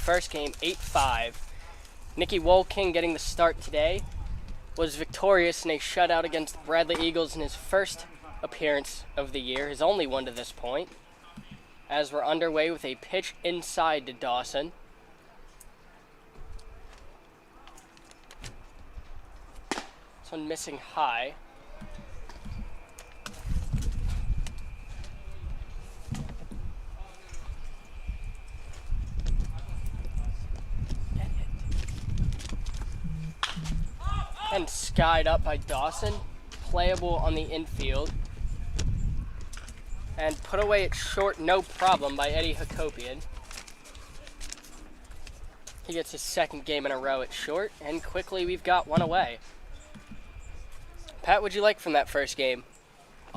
first game 8-5. Nicky Woelking getting the start today was victorious in a shutout against the Bradley Eagles in his first appearance of the year, his only one to this point, as we're underway with a pitch inside to Dawson. This one missing high. And skied up by Dawson, playable on the infield. And put away at short, no problem, by Eddie Hakopian. He gets his second game in a row at short, and quickly we've got one away. Pat, what'd you like from that first game?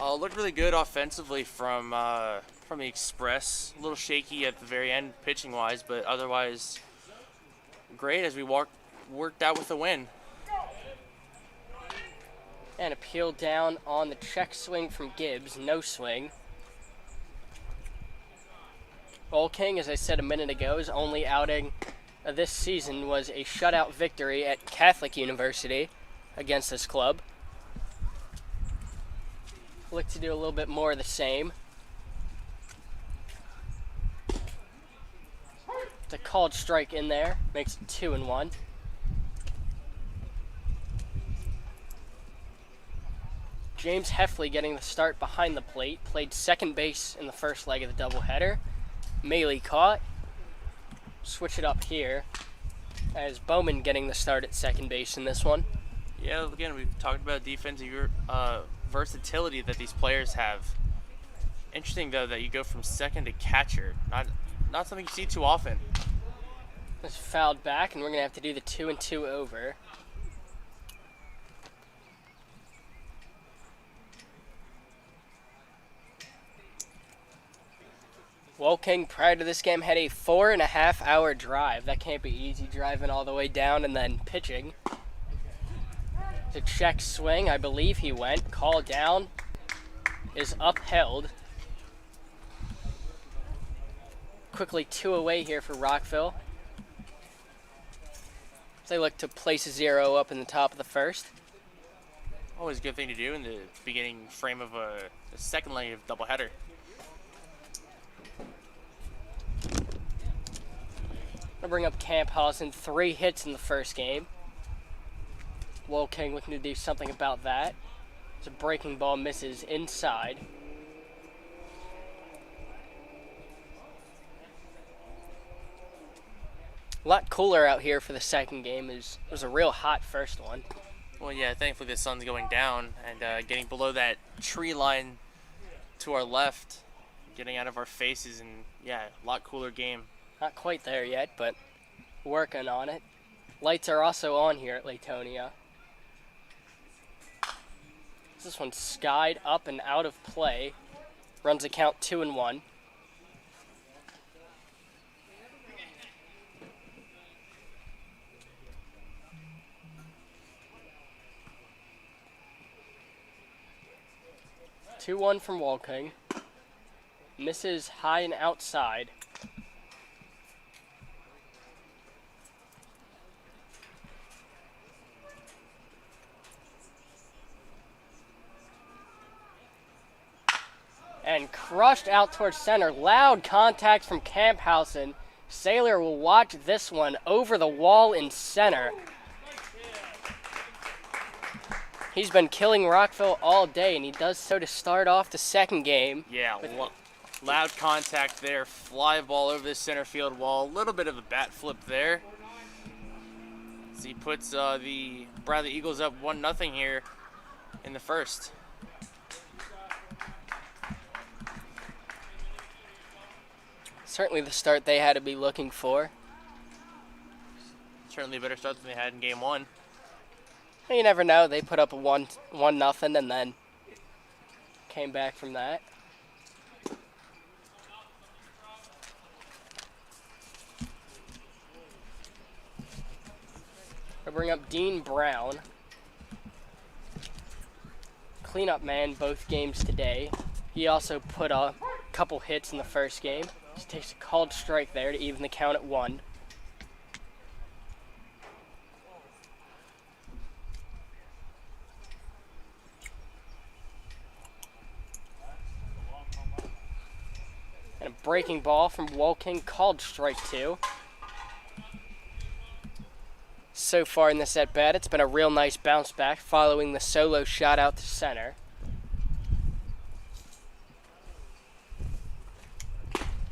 Looked really good offensively from the Express. A little shaky at the very end pitching-wise, but otherwise great as we worked out with a win. And a peel down on the check swing from Gibbs, no swing. Woelking, as I said a minute ago, his only outing this season was a shutout victory at Catholic University against this club. Look to do a little bit more of the same. The called strike in there makes it 2-1. James Heffley getting the start behind the plate. Played second base in the first leg of the doubleheader. Maley caught. Switch it up here as Bowman getting the start at second base in this one. Yeah, again, we've talked about defensive versatility that these players have. Interesting, though, that you go from second to catcher. Not something you see too often. It's fouled back, and we're going to have to do the 2-2 over. Woelking, prior to this game, had a 4.5-hour drive. That can't be easy, driving all the way down and then pitching. The check swing, I believe he went. Call down is upheld. Quickly 2 away here for Rockville. They look to place a 0 up in the top of the first. Always a good thing to do in the beginning frame of the second leg of doubleheader. I'll bring up Camphausen, 3 hits in the first game. Woelking looking to do something about that. As a breaking ball misses inside. A lot cooler out here for the second game. It was a real hot first one. Well, yeah, thankfully the sun's going down and getting below that tree line to our left, getting out of our faces, and yeah, a lot cooler game. Not quite there yet, but working on it. Lights are also on here at Latonia. This one skied up and out of play. Runs a count 2-1. Two-1 from Woelking. Misses high and outside. And crushed out towards center. Loud contact from Camphausen. Saylor will watch this one over the wall in center. He's been killing Rockville all day, and he does so to start off the second game. Yeah, loud contact there. Fly ball over the center field wall. A little bit of a bat flip there. As he puts the Bradley Eagles up 1-0 here in the first. Certainly the start they had to be looking for. Certainly a better start than they had in game 1. You never know. They put up a 1-0 and then came back from that. I'll bring up Dean Brown. Cleanup man both games today. He also put a couple hits in the first game. Just takes a called strike there to even the count at 1. breaking ball from Woking, called strike 2. So far in this at-bat, it's been a real nice bounce back following the solo shot out to center.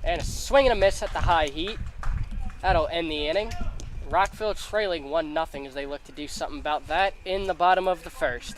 And a swing and a miss at the high heat. That'll end the inning. Rockville trailing 1-0 as they look to do something about that in the bottom of the first.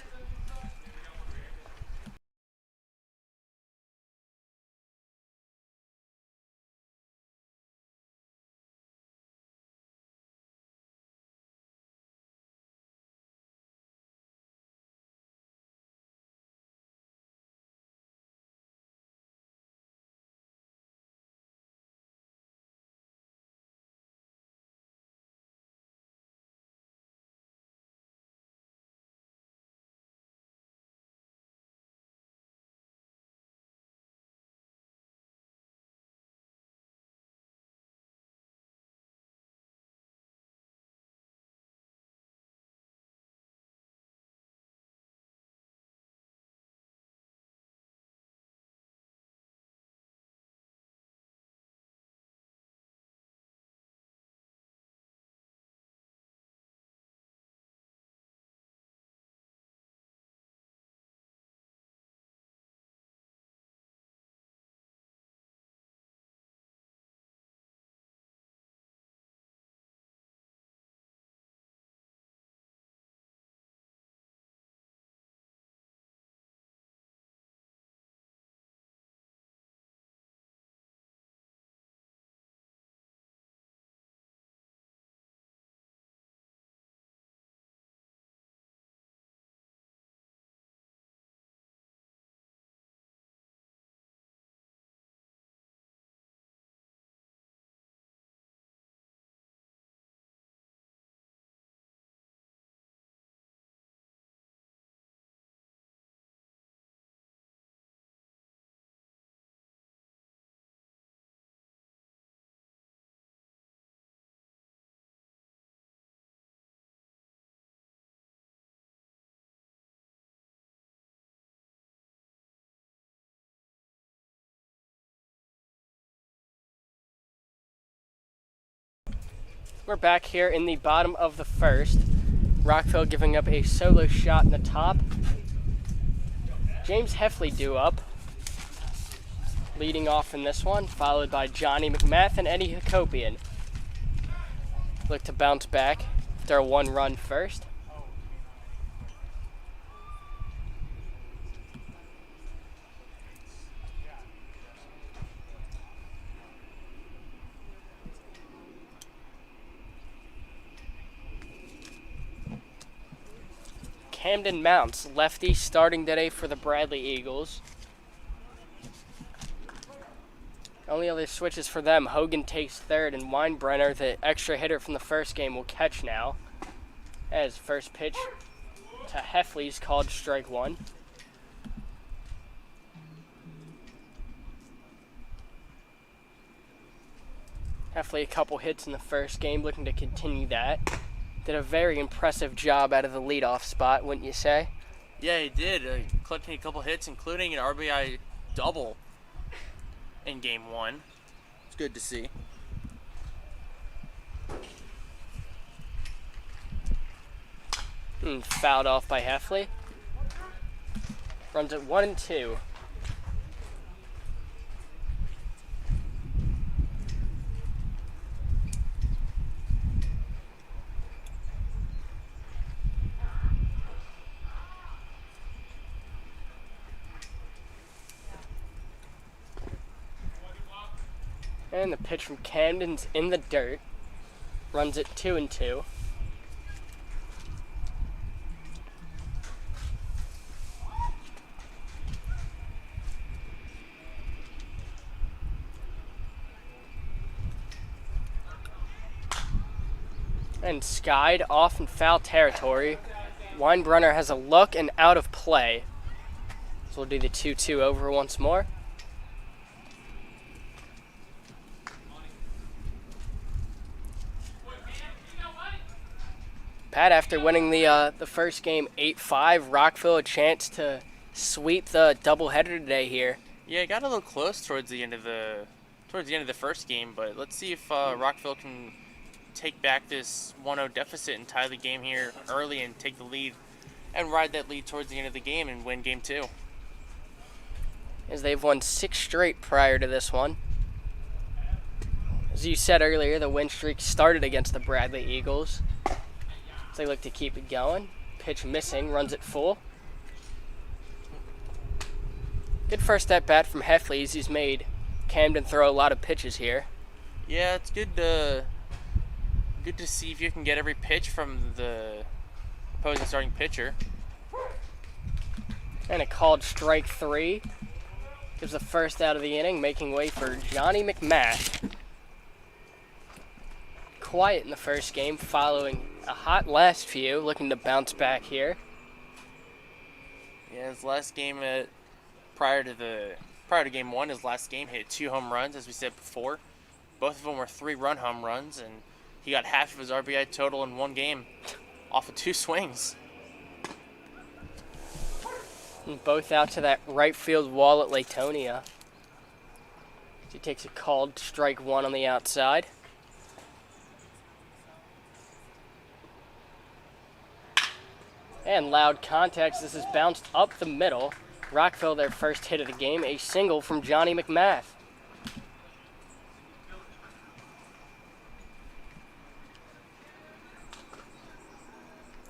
We're back here in the bottom of the first. Rockville giving up a solo shot in the top. James Heffley due up, leading off in this one, followed by Johnny McMath and Eddie Hakopian. Look to bounce back after a 1-run first. Camden Mounts, lefty, starting today for the Bradley Eagles. Only other switches for them. Hogan takes third, and Weinbrenner, the extra hitter from the first game, will catch now. As first pitch to Heffley's called strike 1. Heffley a couple hits in the first game, looking to continue that. Did a very impressive job out of the leadoff spot, wouldn't you say? Yeah, he did. Collecting a couple hits, including an RBI double in Game 1. It's good to see. Fouled off by Heffley. Runs at 1-2. And the pitch from Camden's in the dirt. Runs at 2-2. And skied off in foul territory. Weinbrenner has a look and out of play. So we'll do the 2-2 over once more. Pat, after winning the first game 8-5, Rockville a chance to sweep the doubleheader today here. Yeah, it got a little close towards the end of the towards the end of the first game, but let's see if Rockville can take back this 1-0 deficit and tie the game here early and take the lead and ride that lead towards the end of the game and win game 2. As they've won 6 straight prior to this one. As you said earlier, the win streak started against the Bradley Eagles. As they look to keep it going. Pitch missing, runs it full. Good first at bat from Heffley as he's made Camden throw a lot of pitches here. Yeah, it's good to see if you can get every pitch from the opposing starting pitcher. And a called strike 3. Gives the first out of the inning, making way for Johnny McMath. Quiet in the first game, following a hot last few, looking to bounce back here. Yeah, his last game prior to game 1, his last game hit 2 home runs, as we said before. Both of them were 3-run home runs, and he got half of his RBI total in one game off of 2 swings. And both out to that right field wall at Latonia. He takes a called strike 1 on the outside. And loud contact. This is bounced up the middle. Rockville, their first hit of the game, a single from Johnny McMath.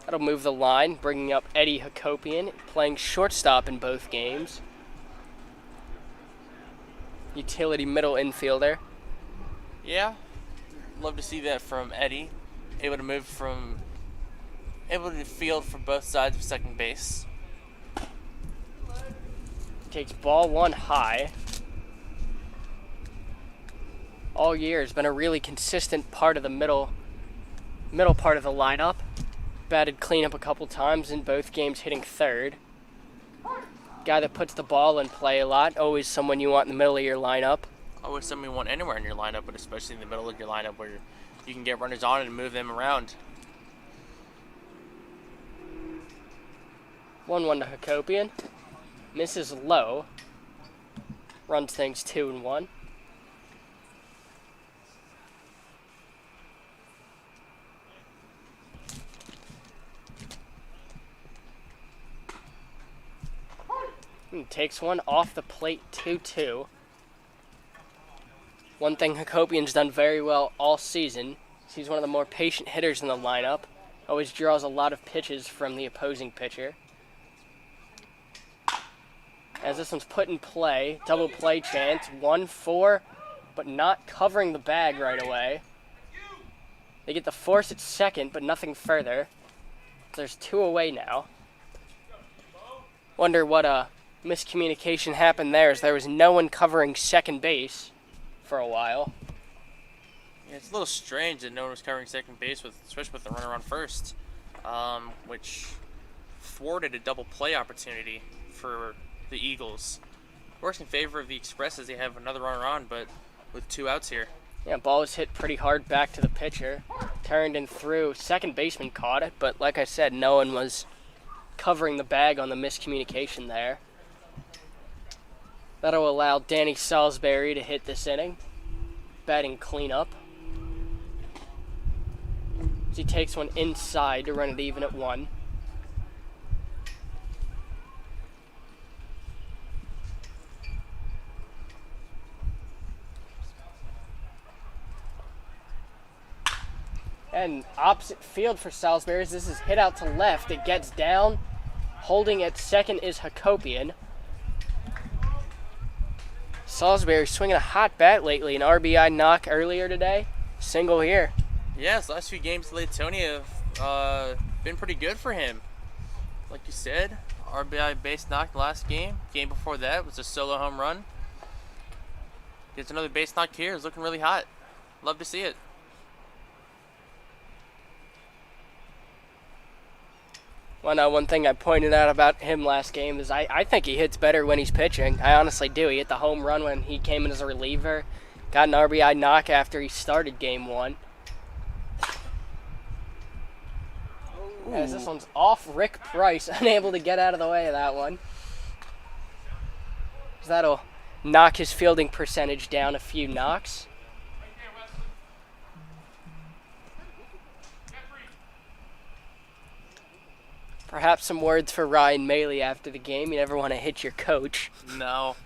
That'll move the line, bringing up Eddie Hakopian, playing shortstop in both games. Utility middle infielder. Yeah, love to see that from Eddie. Able to field from both sides of second base. Takes ball 1 high. All year has been a really consistent part of the middle part of the lineup. Batted cleanup a couple times in both games, hitting third. Guy that puts the ball in play a lot. Always someone you want in the middle of your lineup. Always someone you want anywhere in your lineup, but especially in the middle of your lineup where you can get runners on and move them around. 1-1 to Hakopian. Misses low. Runs things 2-1. And takes one off the plate, 2-2. One thing Hakopian's done very well all season is he's one of the more patient hitters in the lineup. Always draws a lot of pitches from the opposing pitcher. As this one's put in play, double play chance, 1-4, but not covering the bag right away. They get the force at second, but nothing further. There's 2 away now. Wonder what miscommunication happened there, as there was no one covering second base for a while. Yeah, it's a little strange that no one was covering second base, especially with the runner on first, which thwarted a double play opportunity for the Eagles. Works in favor of the Express as they have another runner on, but with 2 outs here. Yeah, ball was hit pretty hard back to the pitcher. Turned and through. Second baseman caught it, but like I said, no one was covering the bag on the miscommunication there. That'll allow Danny Salisbury to hit this inning. Batting cleanup. As he takes one inside to run it even at 1. And opposite field for Salisbury. This is hit out to left. It gets down. Holding at second is Hakopian. Salisbury swinging a hot bat lately. An RBI knock earlier today. Single here. Yes, last few games at Latonia have been pretty good for him. Like you said, RBI base knock last game. Game before that was a solo home run. Gets another base knock here. It's looking really hot. Love to see it. Well, now, one thing I pointed out about him last game is I think he hits better when he's pitching. I honestly do. He hit the home run when he came in as a reliever. Got an RBI knock after he started game 1. As this one's off Rick Price, unable to get out of the way of that one. That'll knock his fielding percentage down a few knocks. Perhaps some words for Ryan Maley after the game. You never want to hit your coach. No.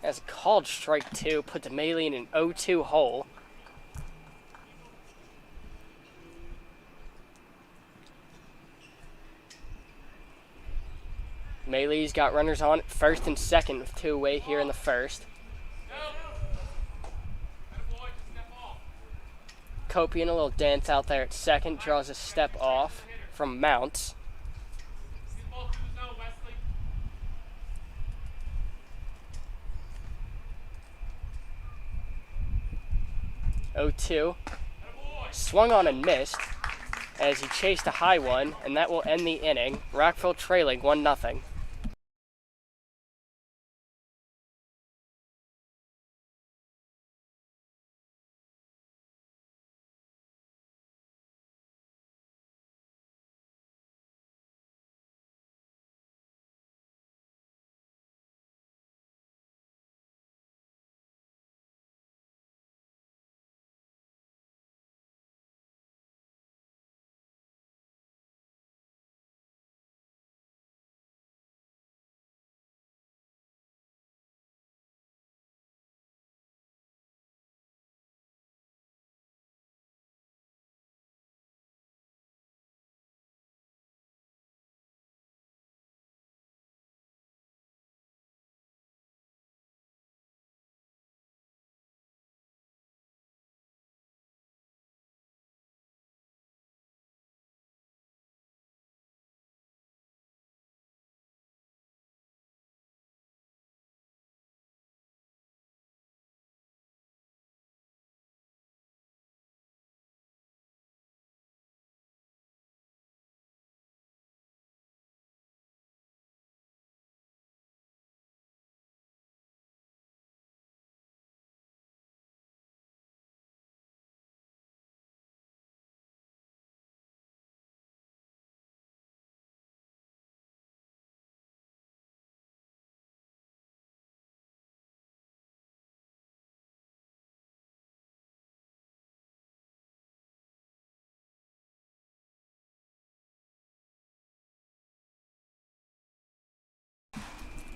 As a called strike 2, puts Maley in an 0-2 hole. Maley's got runners on at first and second with 2 away here in the first. Copian a little dance out there at second, draws a step off from Mounts. Oh, 2. Swung on and missed as he chased a high one, and that will end the inning. Rockville trailing 1-0.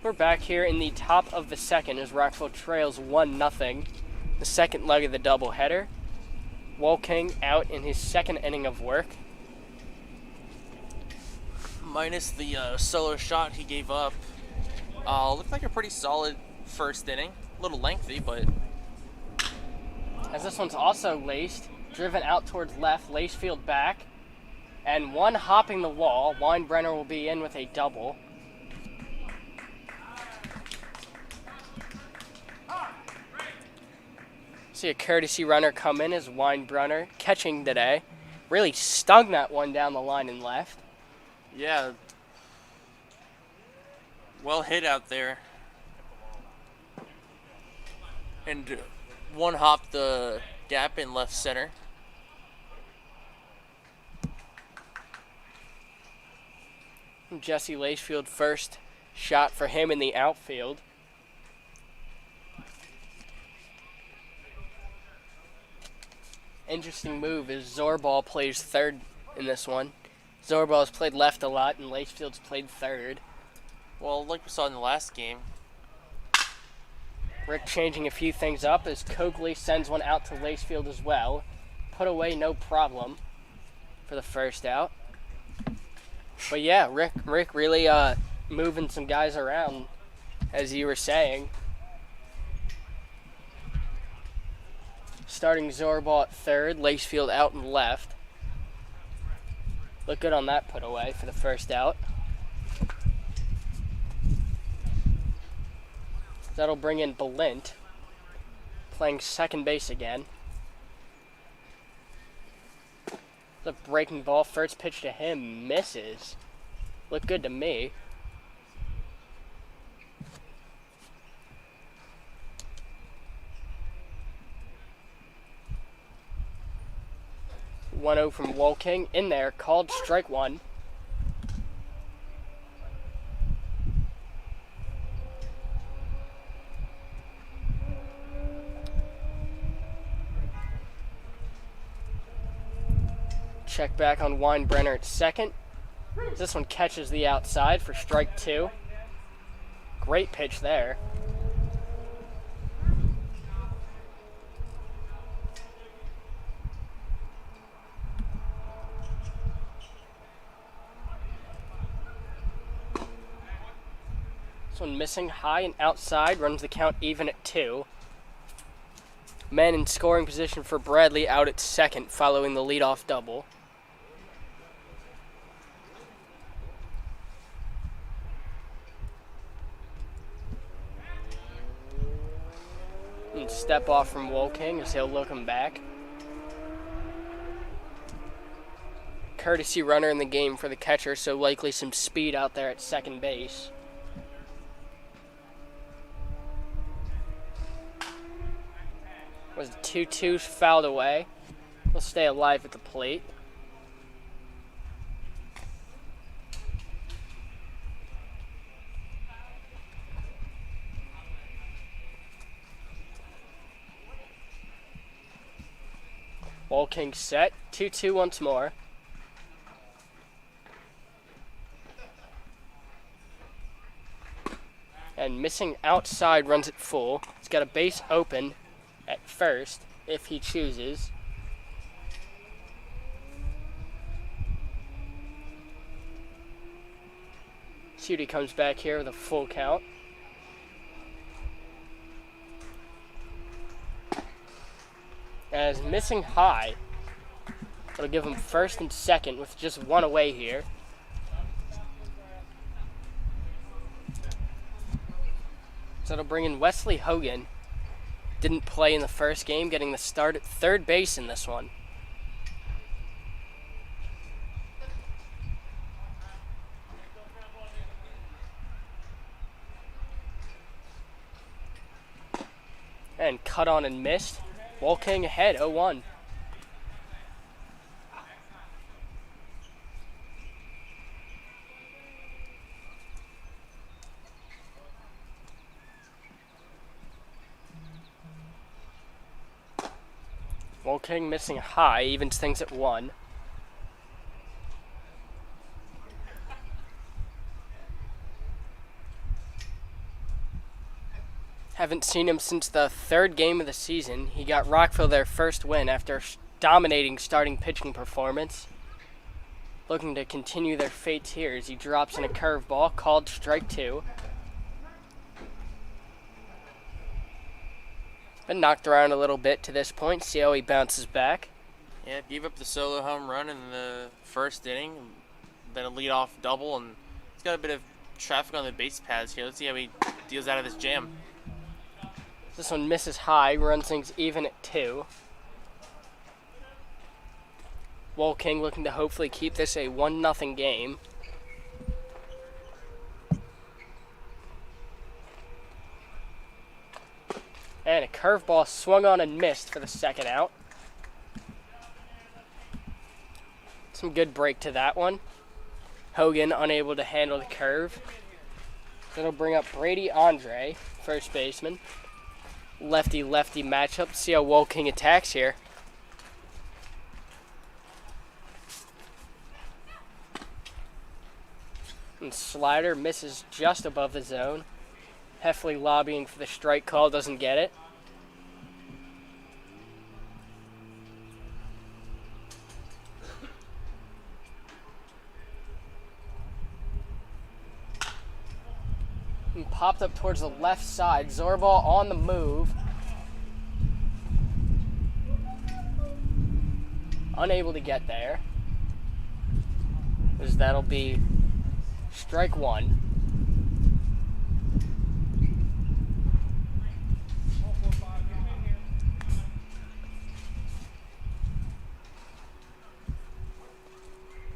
We're back here in the top of the second as Rockville trails 1-0. The second leg of the doubleheader. Woking out in his second inning of work. Minus the solo shot he gave up. Looked like a pretty solid first inning. A little lengthy, but... As this one's also laced, driven out towards left, Lacefield back, and one hopping the wall. Weinbrenner will be in with a double. See a courtesy runner come in as Weinbrenner catching today. Really stung that one down the line and left. Yeah. Well hit out there. And one hop the gap in left center. Jesse Lacefield first shot for him in the outfield. Interesting move is Zorbal plays third in this one. Zorbal has played left a lot and Lacefield's played third. Well, like we saw in the last game. Rick changing a few things up as Coakley sends one out to Lacefield as well. Put away, no problem for the first out. But yeah, Rick really moving some guys around, as you were saying. Starting Zorbal at third, Lacefield out and left. Look good on that put away for the first out. That'll bring in Balint, playing second base again. The breaking ball, first pitch to him, misses. Look good to me. One 1-0 from Woking in there, called strike one. Check back on Weinbrenner at second. This one catches the outside for strike 2. Great pitch there. This one missing high and outside, runs the count even at 2. Men in scoring position for Bradley out at second following the leadoff double. And step off from Woking as he'll look him back. Courtesy runner in the game for the catcher, so likely some speed out there at second base. Was 2-2 fouled away. He'll stay alive at the plate. Woking set. 2-2 once more. And missing outside, runs it full. He's got a base open at first, if he chooses. Shooty comes back here with a full count. As missing high, it'll give him first and second with just one away here. So it'll bring in Wesley Hogan. Didn't play in the first game, getting the start at third base in this one. And cut on and missed. Woking ahead, 0-1. Woking missing high, evens things at 1. Haven't seen him since the third game of the season. He got Rockville their first win after a dominating starting pitching performance. Looking to continue their fates here as he drops in a curveball called strike 2. Been knocked around a little bit to this point. See how he bounces back. Yeah, gave up the solo home run in the first inning, then a leadoff double, and he's got a bit of traffic on the base paths here. Let's see how he deals out of this jam. This one misses high, runs things even at 2. Woking looking to hopefully keep this a 1-0 game. And a curveball swung on and missed for the second out. Some good break to that one. Hogan unable to handle the curve. That'll bring up Brady Andre, first baseman. Lefty-lefty matchup. See how Woking attacks here. And slider misses just above the zone. Heffley lobbying for the strike call, doesn't get it. And popped up towards the left side. Zorbal on the move. Unable to get there. As that'll be strike 1.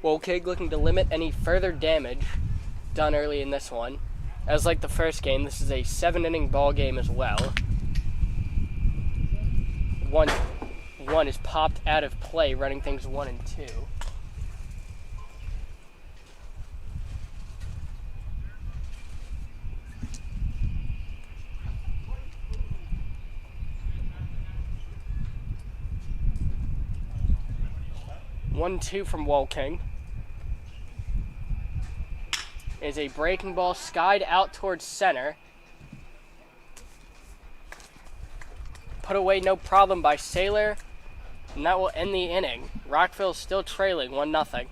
Woking looking to limit any further damage done early in this one. As like the first game, this is a 7-inning ball game as well. One is popped out of play, running things 1 and 2. 1-2 from Wolking. Is a breaking ball skied out towards center. Put away no problem by Saylor, and that will end the inning. Rockville still trailing 1-0.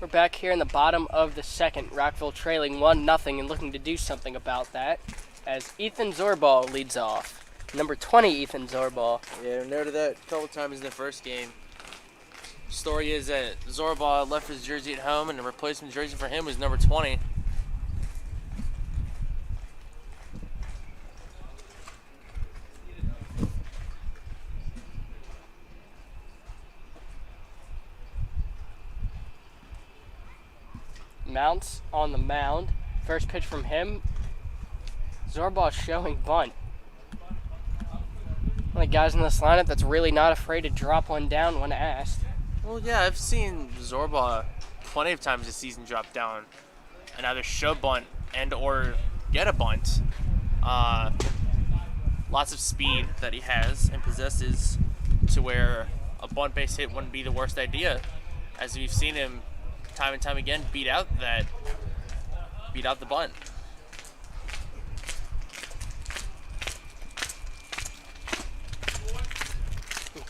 We're back here in the bottom of the second. Rockville trailing 1-0 and looking to do something about that as Ethan Zorball leads off. Number 20, Ethan Zorball. Yeah, I noted that a couple times in the first game. Story is that Zorball left his jersey at home, and the replacement jersey for him was number 20. Mounts on the mound. First pitch from him. Zorball showing bunt. One of the guys in this lineup that's really not afraid to drop one down when asked. Well, yeah, I've seen Zorba plenty of times this season drop down and either show bunt and or get a bunt. Lots of speed that he has and possesses to where a bunt base hit wouldn't be the worst idea, as we've seen him time and time again beat out the bunt.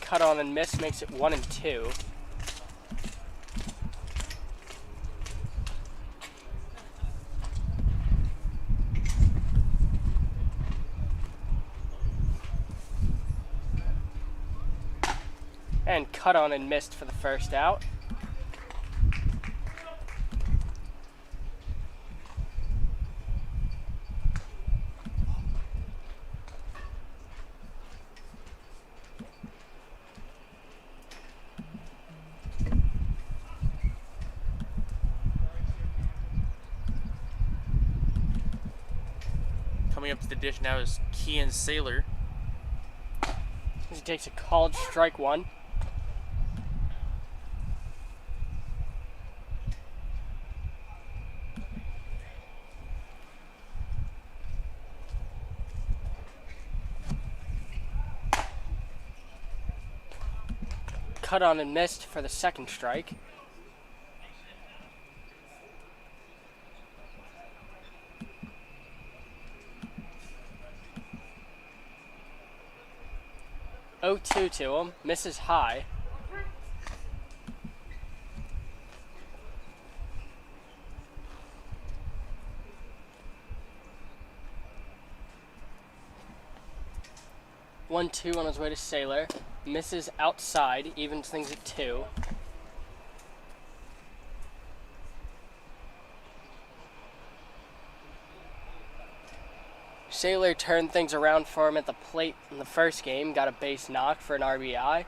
Cut on and miss makes it 1-2. And cut on and missed for the first out. Coming up to the dish now is Kean Saylor. He takes a called strike one. Cut on and missed for the second strike. Oh, 2 to him, misses high. One, 2 on his way to Saylor. Misses outside, evens things at 2. Saylor turned things around for him at the plate in the first game, got a base knock for an RBI.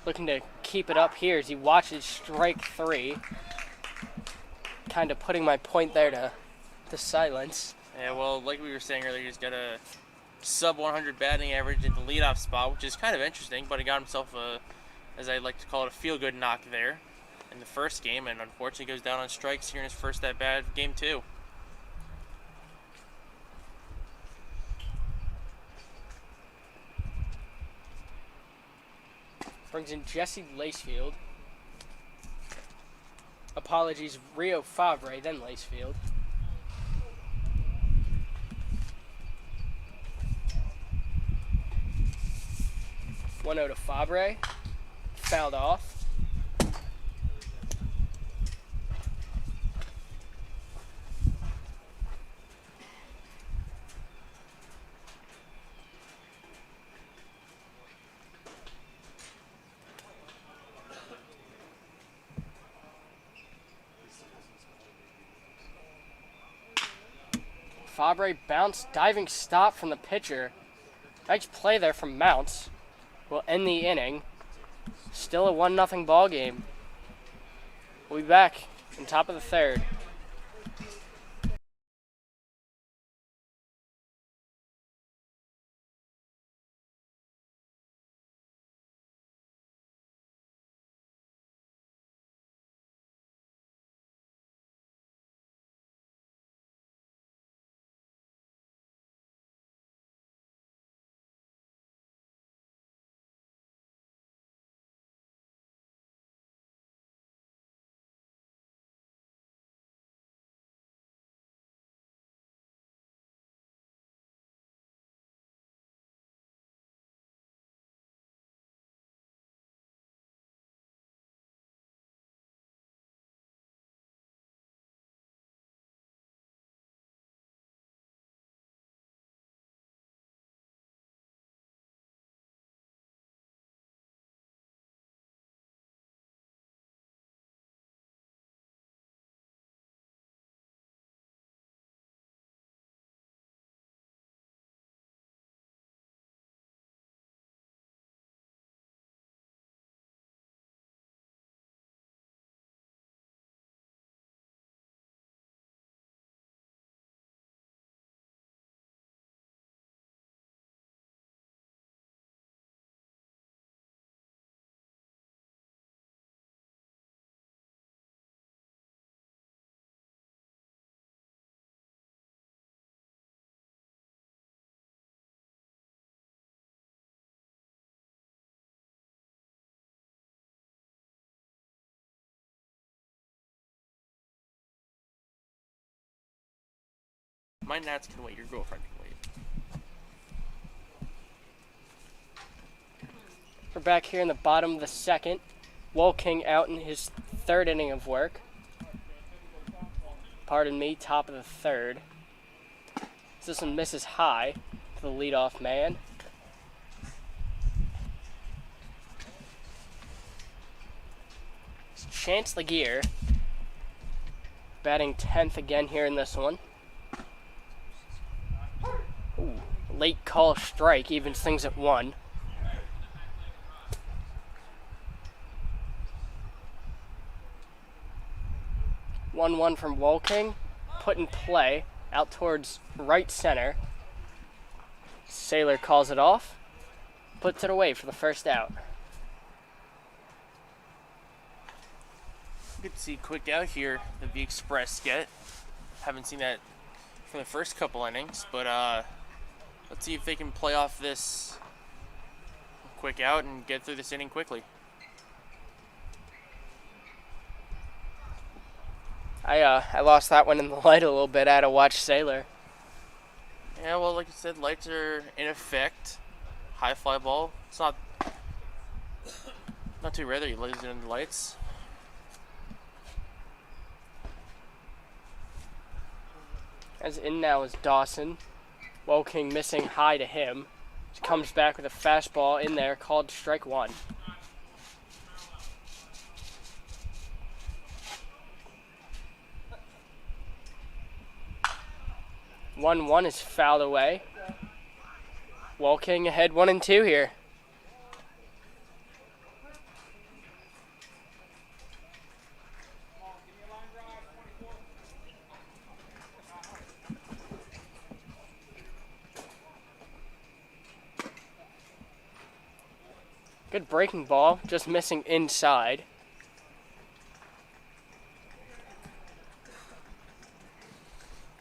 Looking to keep it up here as he watches strike 3. Kind of putting my point there to silence. Yeah, well, like we were saying earlier, he's got a sub 100 batting average in the leadoff spot, which is kind of interesting, but he got himself a, as I like to call it, a feel-good knock there in the first game, and unfortunately goes down on strikes here in his first at-bat of game 2. Brings in Jesse Lacefield. Apologies, Rio Fabre, then Lacefield. One out to Fabre. Fouled off. Fabre bounced, diving stop from the pitcher. Nice play there from Mounts. Will end the inning. Still a 1-0 ball game. We'll be back in top of the third. My gnats can wait, your girlfriend can wait. We're back here in the bottom of the second. Wolking out in his third inning of work. Pardon me, top of the third. This one misses high to the leadoff man. It's Chance Laguerre batting 10th again here in this one. Ooh, late call strike evens things at 1. One from Wolking, put in play out towards right center. Saylor calls it off, puts it away for the first out. Good to see a quick out here that the Express get. Haven't seen that from the first couple innings, but let's see if they can play off this quick out and get through this inning quickly. I lost that one in the light a little bit. I had to watch Saylor. Yeah, well, like I said, lights are in effect. High fly ball. It's not too rare that you lose it in the lights. As in now is Dawson. Wolking missing high to him. He comes back with a fastball in there called strike 1. 1-1 is fouled away. Wolking ahead 1-2 here. Good breaking ball, just missing inside.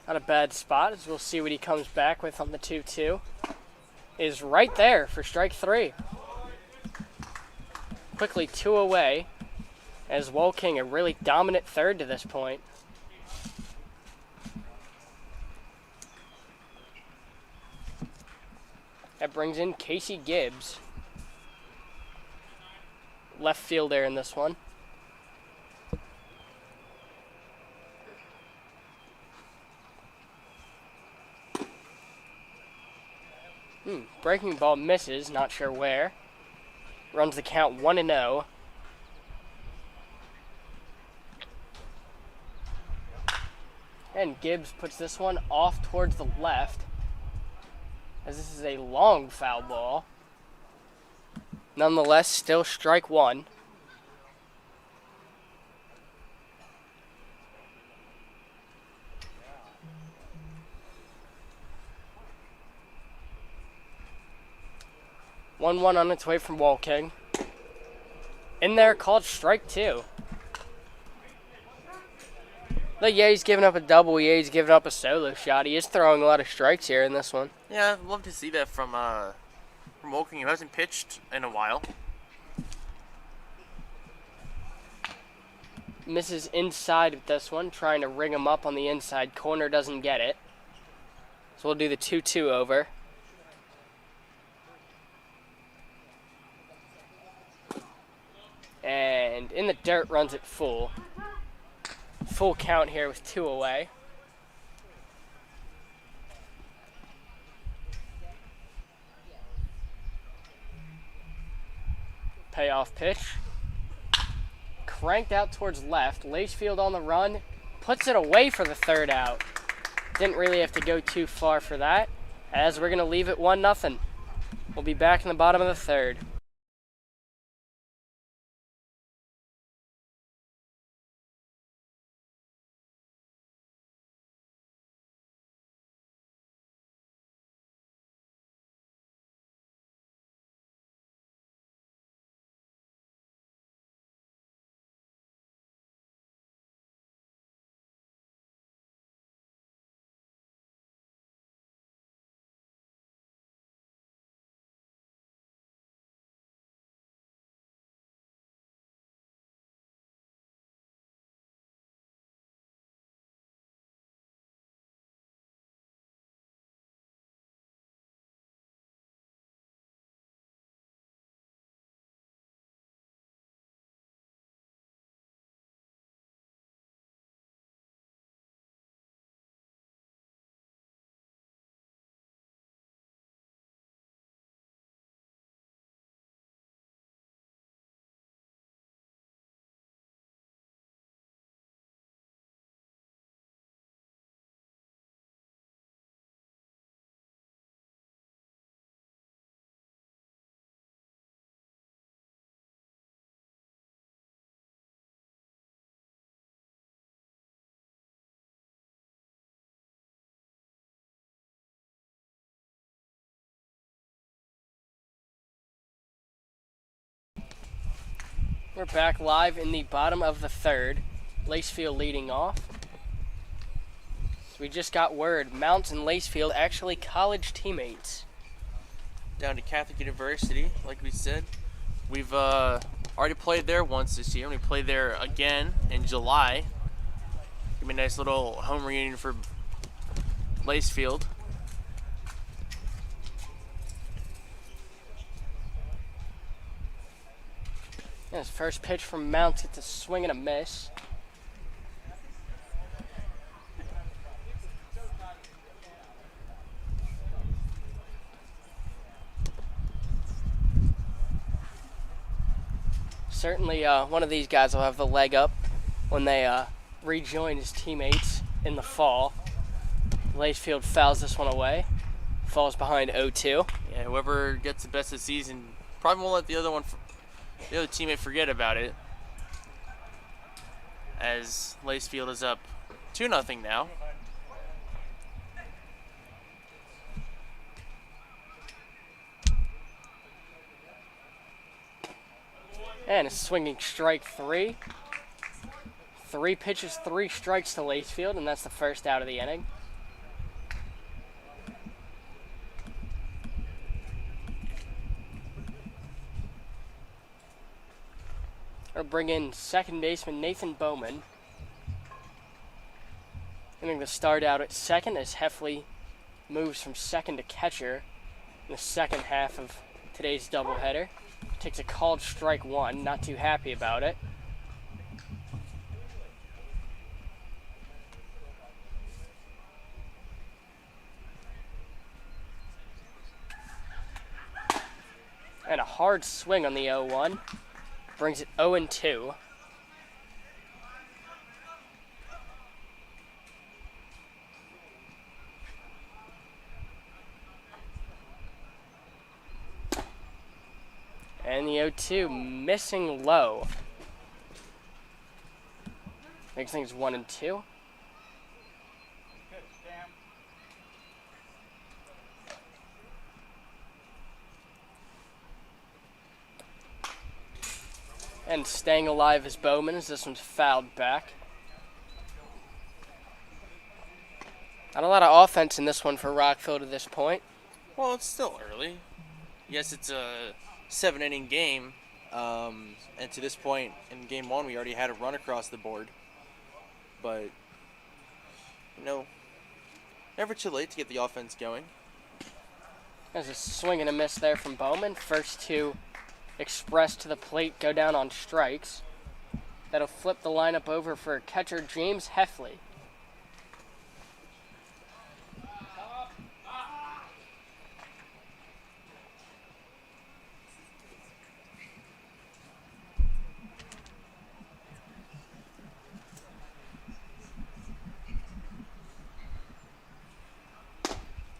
Not a bad spot, as we'll see what he comes back with on the 2-2. Is right there for strike 3. Quickly 2 away, as Woking a really dominant third to this point. That brings in Casey Gibbs. Left fielder in this one. Breaking ball misses, not sure where. Runs the count 1-0. And Gibbs puts this one off towards the left, as this is a long foul ball. Nonetheless, still strike 1. One on its way from Woking. In there, called strike 2. Look, yeah, he's giving up a double. Yeah, he's giving up a solo shot. He is throwing a lot of strikes here in this one. Yeah, I'd love to see that from Woking, who hasn't pitched in a while. Misses inside with this one, trying to ring him up on the inside corner, doesn't get it. So we'll do the 2-2 over. And in the dirt, runs it full. Full count here with 2 away. Payoff pitch. Cranked out towards left. Lacefield on the run. Puts it away for the 3rd out. Didn't really have to go too far for that, as we're going to leave it 1-0. We'll be back in the bottom of the 3rd. We're back live in the bottom of the 3rd. Lacefield leading off. So we just got word, Mounts and Lacefield actually college teammates. Down to Catholic University, like we said. We've already played there once this year, and we played there again in July. Give me a nice little home reunion for Lacefield. His first pitch from Mounts gets a swing and a miss. Certainly one of these guys will have the leg up when they rejoin his teammates in the fall. Lacefield fouls this one away. Falls behind 0-2. Yeah, whoever gets the best of the season probably won't let the other teammate forget about it, as Lacefield is up 2-0 now. And a swinging strike 3. 3 pitches, 3 strikes to Lacefield, and that's the first out of the inning. We'll bring in second baseman Nathan Bowman. Getting the start out at second as Heffley moves from second to catcher in the second half of today's doubleheader. Takes a called strike 1, not too happy about it. And a hard swing on the 0-1. Brings it 0-2. And the 0-2 missing low. Makes things 1-2. And staying alive is Bowman as this one's fouled back. Not a lot of offense in this one for Rockville to this point. Well, it's still early. Yes, it's a 7-inning game, and to this point in game 1 we already had a run across the board. But, never too late to get the offense going. There's a swing and a miss there from Bowman. First 2 expressed to the plate go down on strikes. That'll flip the lineup over for catcher James Heffley.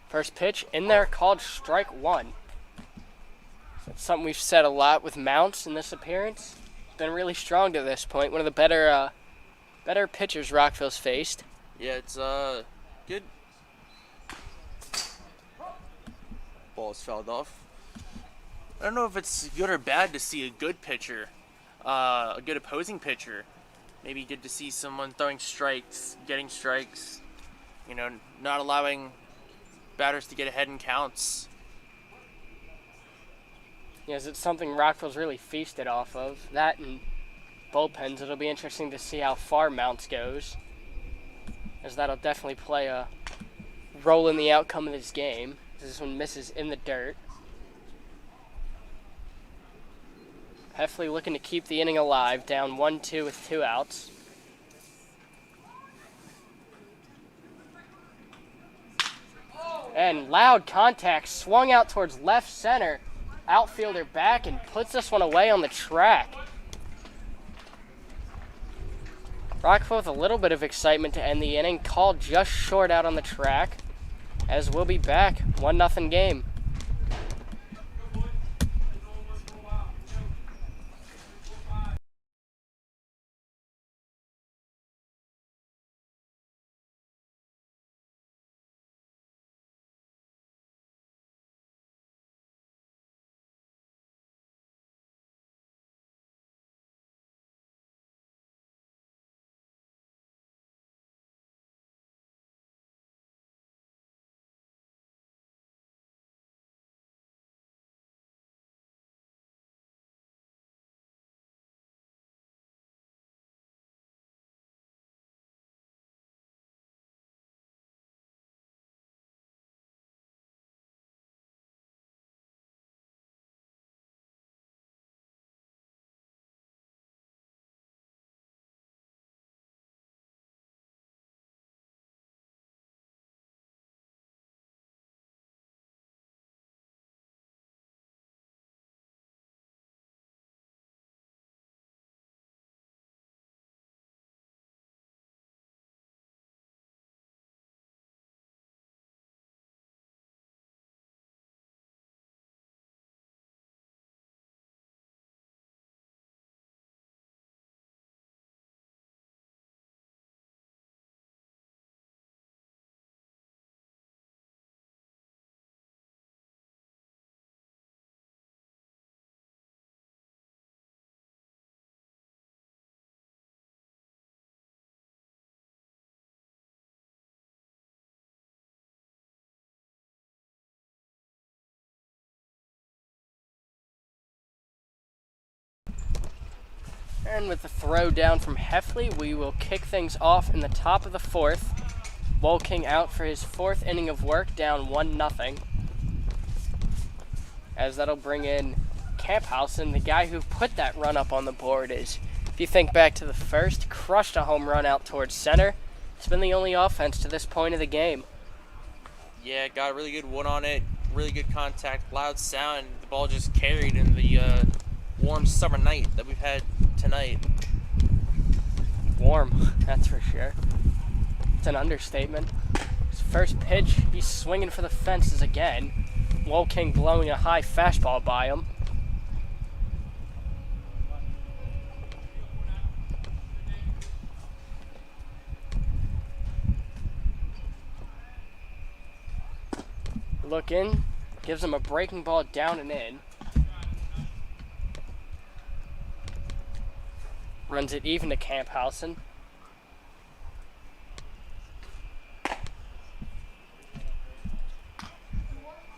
First pitch in there, called strike 1. That's something we've said a lot with Mounts in this appearance. Been really strong to this point. One of the better pitchers Rockville's faced. Yeah, it's good. Ball's fouled off. I don't know if it's good or bad to see a good pitcher, a good opposing pitcher. Maybe good to see someone throwing strikes, getting strikes, not allowing batters to get ahead in counts. Yes, it's something Rockville's really feasted off of. That and bullpens. It'll be interesting to see how far Mounts goes, as that'll definitely play a role in the outcome of this game. This one misses in the dirt. Heffley looking to keep the inning alive, down 1-2 with 2 outs. And loud contact, swung out towards left center. Outfielder back and puts this one away on the track. Rockville with a little bit of excitement to end the inning. Called just short out on the track, as we'll be back. 1-0 game. And with the throw down from Heffley, we will kick things off in the top of the fourth. Woking out for his fourth inning of work, down 1-0. As that'll bring in Camphausen, the guy who put that run up on the board. Is, if you think back to the first, crushed a home run out towards center. It's been the only offense to this point of the game. Yeah, got a really good one on it. Really good contact, loud sound. The ball just carried in the warm summer night that we've had tonight. Warm, that's for sure. It's an understatement. His first pitch, he's swinging for the fences again. Woking blowing a high fastball by him. Look in, gives him a breaking ball down and in. Runs it even to Camphausen.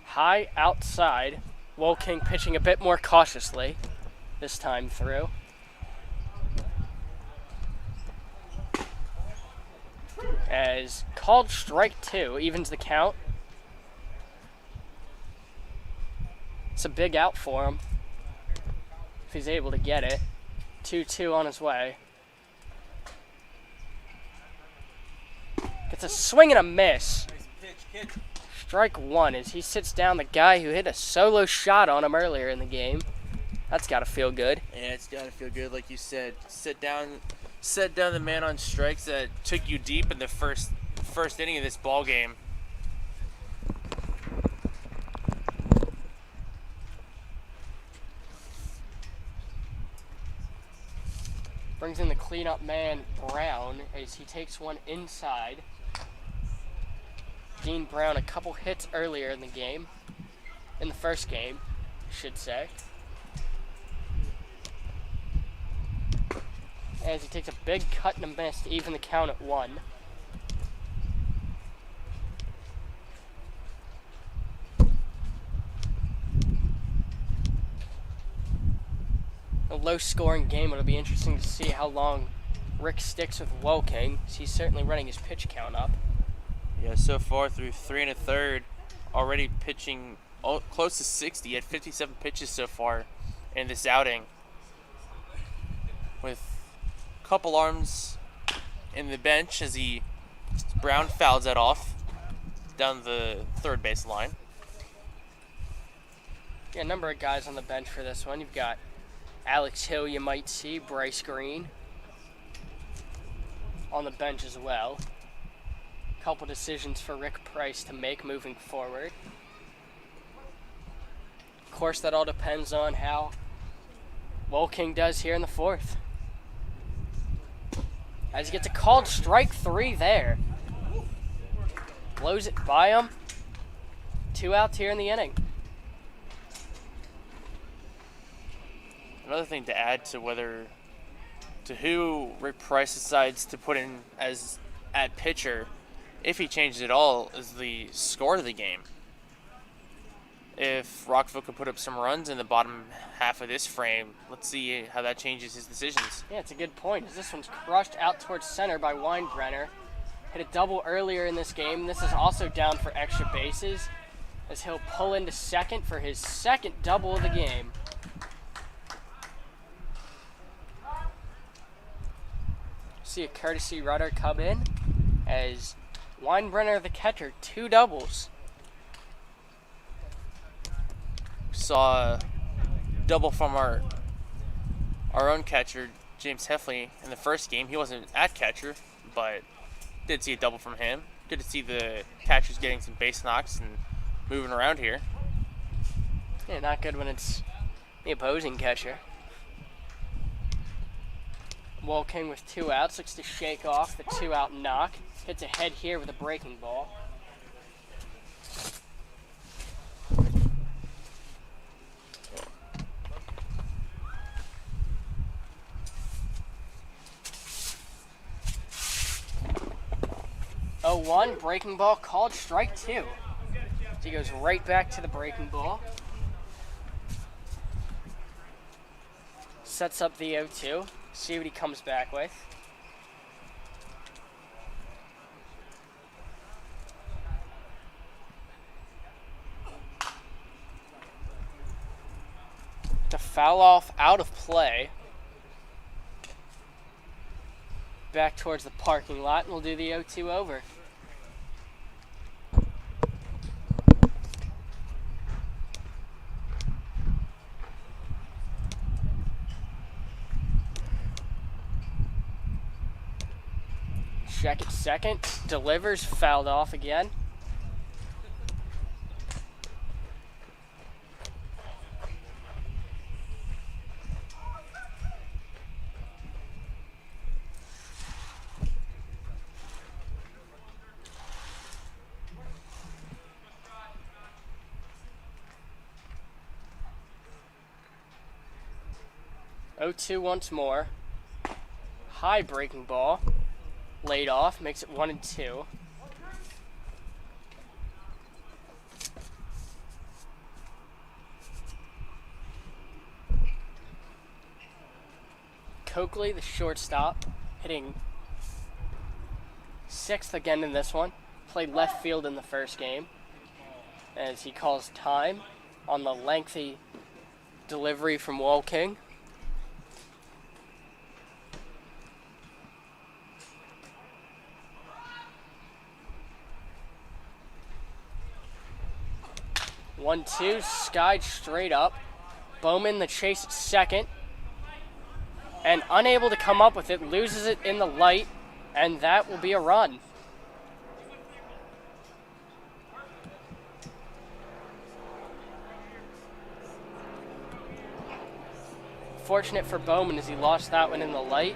High outside. Woking pitching a bit more cautiously this time through. As called strike 2, evens the count. It's a big out for him if he's able to get it. 2-2 on his way. Gets a swing and a miss. Strike 1 as he sits down the guy who hit a solo shot on him earlier in the game. That's got to feel good. Yeah, it's got to feel good, like you said. Set down the man on strikes that took you deep in the first inning of this ball game. Brings in the cleanup man, Brown, as he takes one inside. Dean Brown, a couple hits earlier in the game. In the first game, I should say. As he takes a big cut and a miss to even the count at 1. A low-scoring game. It'll be interesting to see how long Rick sticks with Woking. He's certainly running his pitch count up. Yeah, so far through 3 1/3, already pitching close to 60 at 57 pitches so far in this outing. With a couple arms in the bench as Brown fouls that off down the third base line. Yeah, a number of guys on the bench for this one. You've got Alex Hill, you might see, Bryce Green on the bench as well. Couple decisions for Rick Price to make moving forward. Of course, that all depends on how Woking does here in the fourth. As he gets a called strike 3 there. Blows it by him. 2 outs here in the inning. Another thing to add to who Rick Price decides to put in as at pitcher, if he changes it all, is the score of the game. If Rockville could put up some runs in the bottom half of this frame, let's see how that changes his decisions. Yeah, it's a good point. As this one's crushed out towards center by Weinbrenner. Hit a double earlier in this game. This is also down for extra bases, as he'll pull into second for his second double of the game. See a courtesy runner come in as Weinbrenner, the catcher, 2 doubles. Saw a double from our own catcher, James Heffley, in the first game. He wasn't at catcher, but did see a double from him. Good to see the catchers getting some base knocks and moving around here. Yeah, not good when it's the opposing catcher. Woking with 2 outs, looks to shake off the 2-out knock. Hits ahead here with a breaking ball. Oh, 1 breaking ball called strike 2. So he goes right back to the breaking ball. Sets up the 0-2. See what he comes back with. To foul off out of play. Back towards the parking lot, and we'll do the 0-2 over. Check at second, delivers, fouled off again. Oh, 2 once more. High breaking ball. Laid off, makes it 1-2. Coakley, the shortstop, hitting 6th again in this one. Played left field in the first game, as he calls time on the lengthy delivery from Wall King. One-two, skied straight up. Bowman the chase at second. And unable to come up with it, loses it in the light, and that will be a run. Fortunate for Bowman as he lost that one in the light,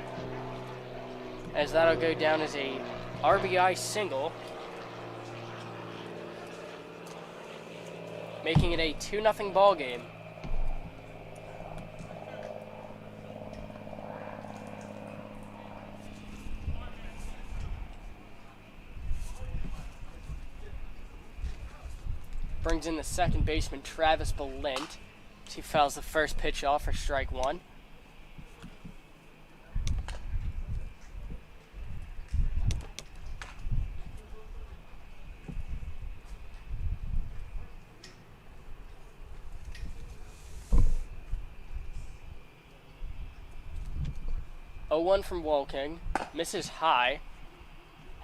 as that'll go down as a RBI single, making it a 2-0 ball game. Brings in the second baseman, Travis Balint, as he fouls the first pitch off for strike one. Oh, 1 from Wall King, misses high.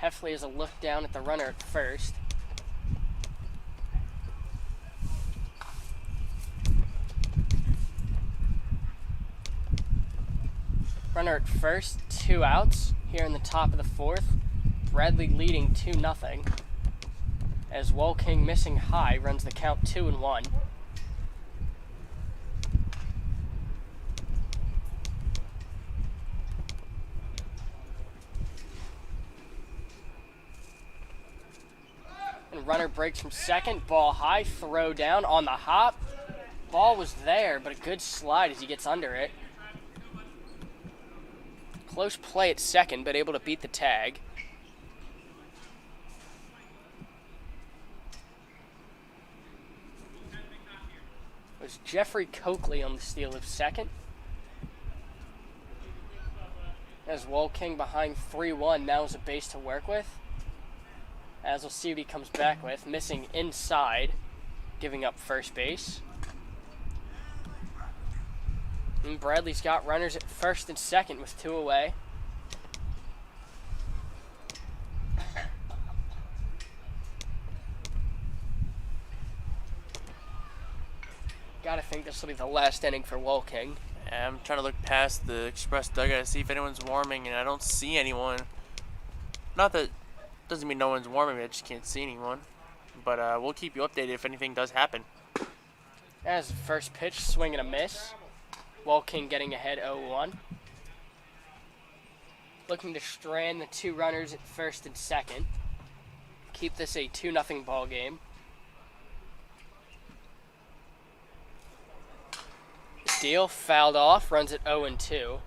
Heffley has a look down at the runner at first. Runner at first, 2 outs here in the top of the 4th. Bradley leading 2-0. As Wall King missing high runs the count 2-1. And runner breaks from second, ball high, throw down on the hop. Ball was there, but a good slide as he gets under it. Close play at second, but able to beat the tag. It was Jeffrey Coakley on the steal of second. As Wall King behind 3-1 now has a base to work with. As we'll see what he comes back with, missing inside, giving up first base. And Bradley's got runners at first and second with 2 away. Gotta think this will be the last inning for Wall King. Yeah, I'm trying to look past the express dugout to see if anyone's warming, and I don't see anyone. Not that doesn't mean no one's warming, I just can't see anyone. But we'll keep you updated if anything does happen. As the first pitch, swing and a miss. Wall King getting ahead 0-1. Looking to strand the 2 runners at first and second. Keep this a 2-0 ball game. Steele fouled off, runs at 0-2.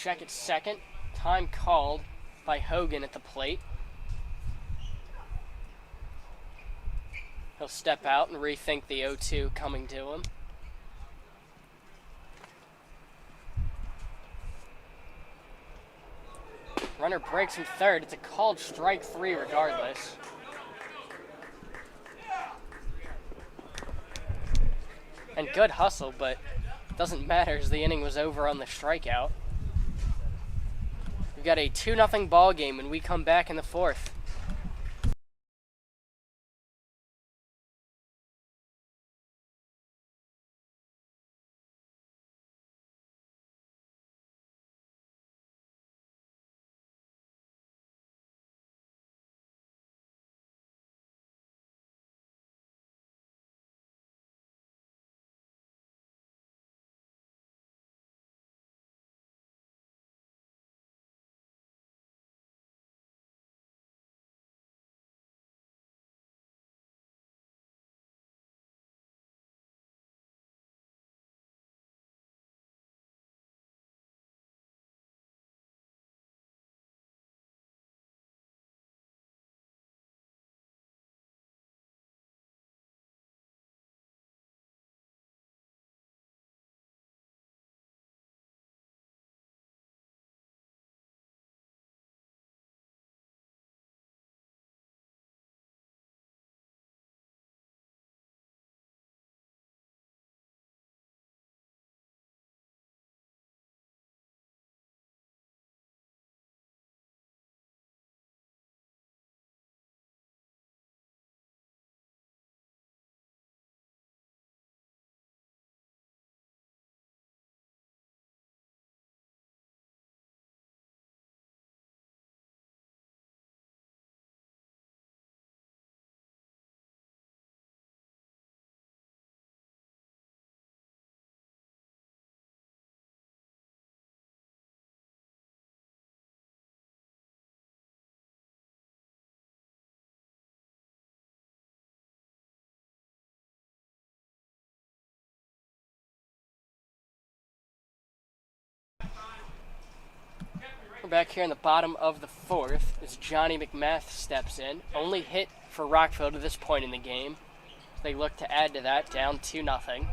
check at second. Time called by Hogan at the plate. He'll step out and rethink the 0-2 coming to him. Runner breaks in third. It's a called strike 3 regardless. And good hustle, but doesn't matter as the inning was over on the strikeout. We've got a 2-0 ball game and we come back in the fourth. We're back here in the bottom of the fourth as Johnny McMath steps in. Only hit for Rockville to this point in the game. They look to add to that, down 2-0.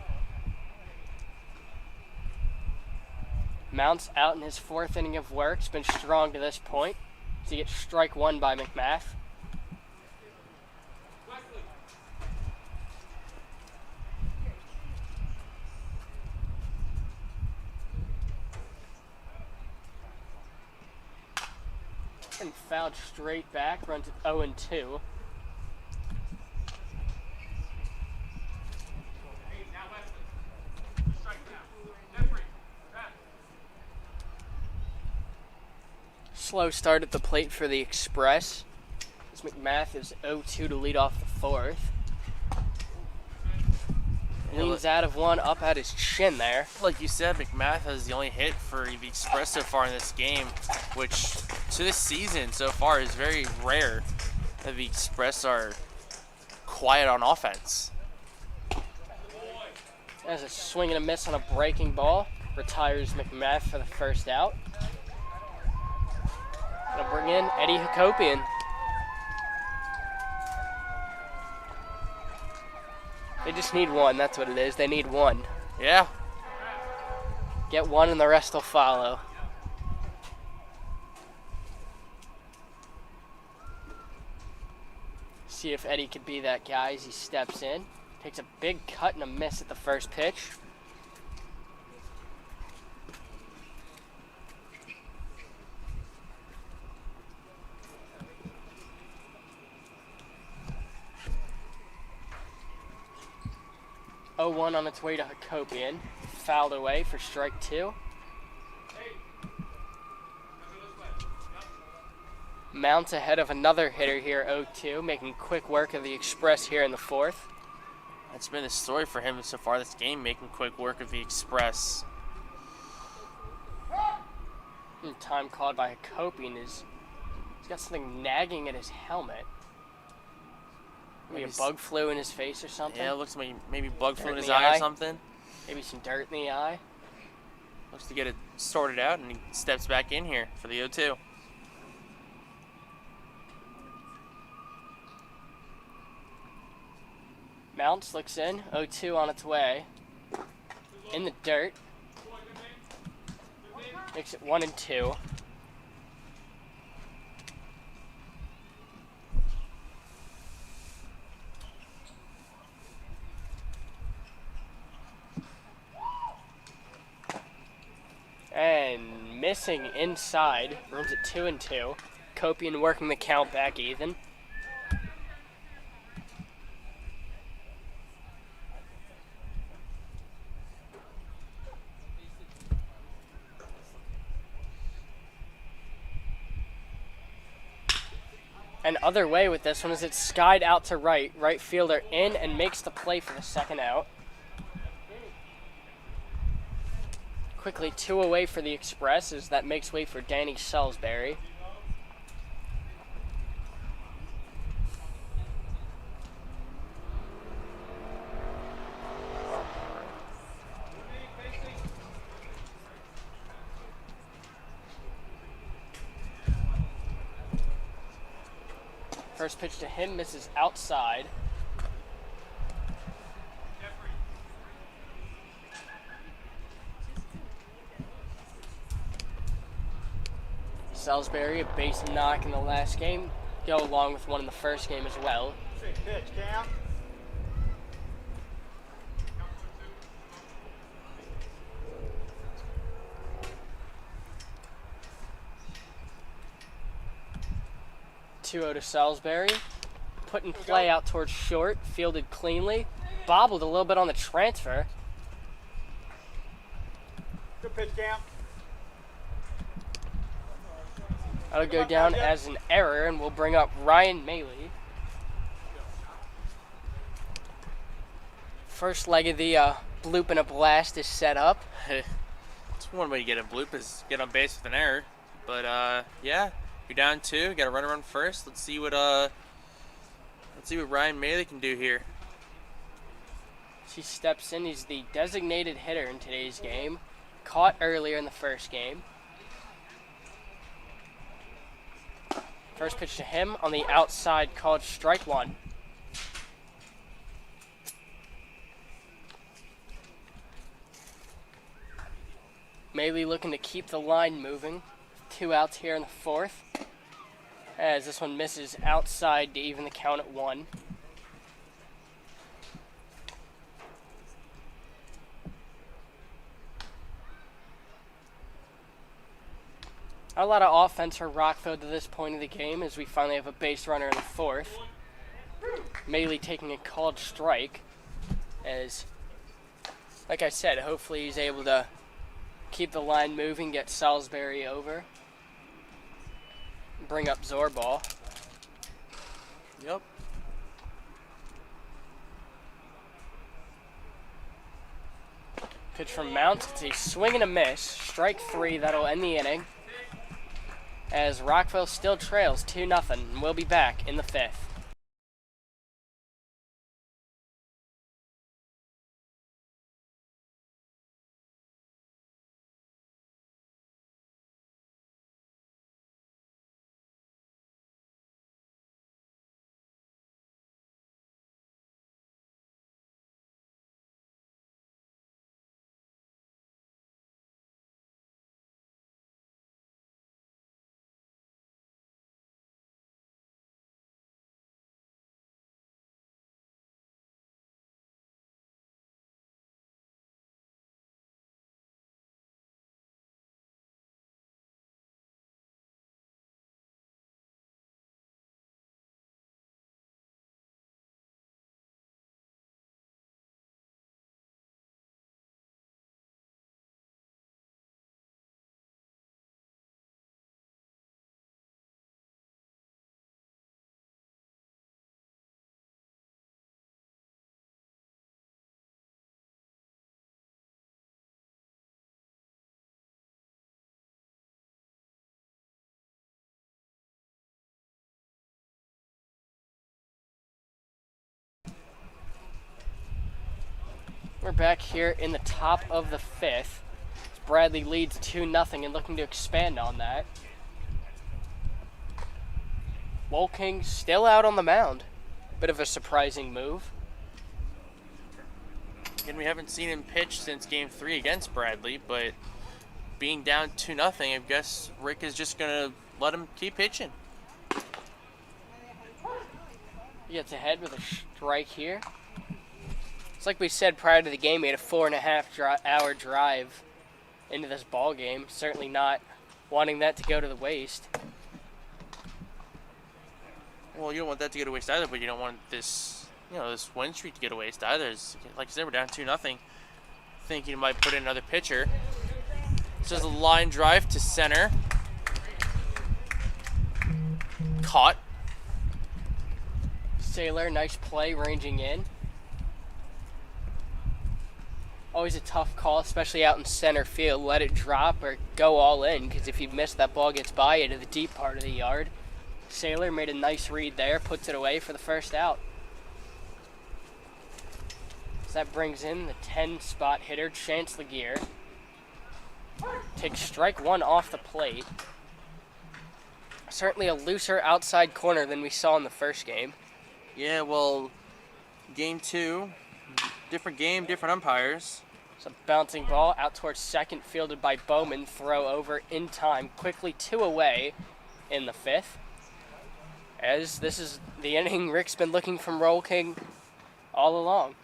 Mounts out in his fourth inning of work. It's been strong to this point. So he gets strike 1 by McMath. And fouled straight back, runs at 0-2. Slow start at the plate for the Express. As McMath is 0-2 to lead off the fourth. Leans out of one, up at his chin there. Like you said, McMath has the only hit for the Express so far in this game, which to this season so far is very rare that the Express are quiet on offense. As a swing and a miss on a breaking ball, retires McMath for the first out. Gonna bring in Eddie Hakopian. They just need one, that's what it is. They need one. Yeah. Get one and the rest will follow. See if Eddie could be that guy as he steps in. Takes a big cut and a miss at the first pitch. Oh, 0-1 on its way to Hakopian. Fouled away for strike 2. Mounts ahead of another hitter here, 0-2, making quick work of the Express here in the fourth. That's been the story for him so far this game, making quick work of the Express. And time called by Hakopian is he's got something nagging at his helmet. Maybe a bug flew in his face or something. Yeah, it looks like maybe bug flew in his the eye or eye. something. Maybe some dirt in the eye. looks to get it sorted out, and he steps back in here for the 0-2. Mounts looks in, 0-2 on its way. In the dirt. Makes it 1-2. And missing inside, runs it 2-2. Copian working the count back even. And other way with this one is it's skied out to right. Right fielder in and makes the play for the second out. Quickly 2 away for the Express as that makes way for Danny Salisbury. First pitch to him misses outside. Salisbury, a base knock in the last game. Go along with one in the first game as well. Pitch, count. Two-0 to Salisbury. Put in play out towards short. Fielded cleanly. Bobbled a little bit on the transfer. Good pitch, count. That'll go down as an error, and we'll bring up Ryan Maley. First leg of the bloop and a blast is set up. It's one way to get a bloop is get on base with an error. But yeah, you're down 2. Got to run around first. Let's see what Ryan Maley can do here. She steps in. He's the designated hitter in today's game. Caught earlier in the first game. First pitch to him on the outside, called strike 1. Maley looking to keep the line moving. 2 outs here in the 4th. As this one misses outside to even the count at 1. A lot of offense for Rockville to this point of the game as we finally have a base runner in the 4th. Maley taking a called strike as, like I said, hopefully he's able to keep the line moving, get Salisbury over, bring up Zorball. Yep. Pitch from Mount. It's a swing and a miss. Strike 3. That'll end the inning. As Rockville still trails 2-0, and we'll be back in the 5th. We're back here in the top of the 5th. Bradley leads 2-0 and looking to expand on that. Woking still out on the mound. Bit of a surprising move. And we haven't seen him pitch since Game 3 against Bradley, but being down 2-0, I guess Rick is just going to let him keep pitching. He gets ahead with a strike here. It's like we said prior to the game, he had a 4.5-hour drive into this ball game. Certainly not wanting that to go to the waste. Well, you don't want that to go to waste either, but you don't want this, this win streak to go to waste either. Like I said, we're down 2-0. Thinking he might put in another pitcher. This is a line drive to center. Caught. Saylor, nice play, ranging in. Always a tough call, especially out in center field. Let it drop or go all in, because if you miss, that ball gets by into the deep part of the yard. Saylor made a nice read there, puts it away for the first out. So that brings in the 10-spot hitter, Chance Laguerre. Takes strike one off the plate. Certainly a looser outside corner than we saw in the first game. Yeah, well, Game 2, different game, different umpires. It's a bouncing ball out towards second, fielded by Bowman. Throw over in time, quickly 2 away in the 5th. As this is the inning Rick's been looking from Roll King all along.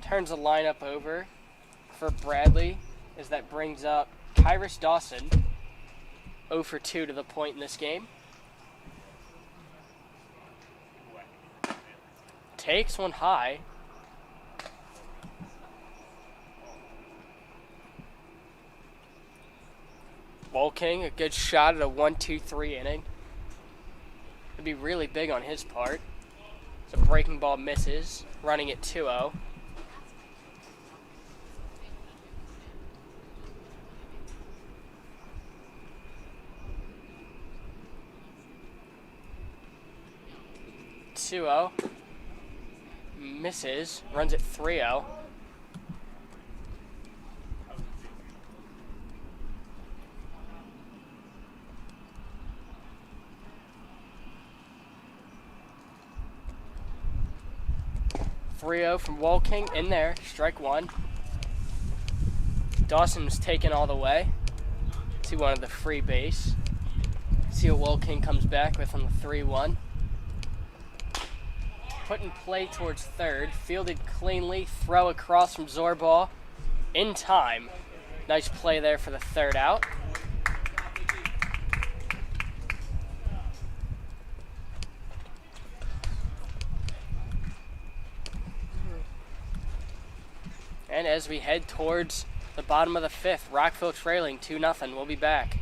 Turns the lineup over for Bradley as that brings up Kyrus Dawson, 0 for 2 to the point in this game. Takes one high. Woking, a good shot at a 1-2-3 inning. It'd be really big on his part. So breaking ball misses, running at 2-0. Misses, runs at 3-0. From Woking in there, strike one. Dawson was taken all the way to one of the free base. See what Woking comes back with on the 3-1. Put in play towards third, fielded cleanly, throw across from Zorball in time. Nice play there for the third out. And as we head towards the bottom of the 5th, Rockville trailing 2-0. We'll be back.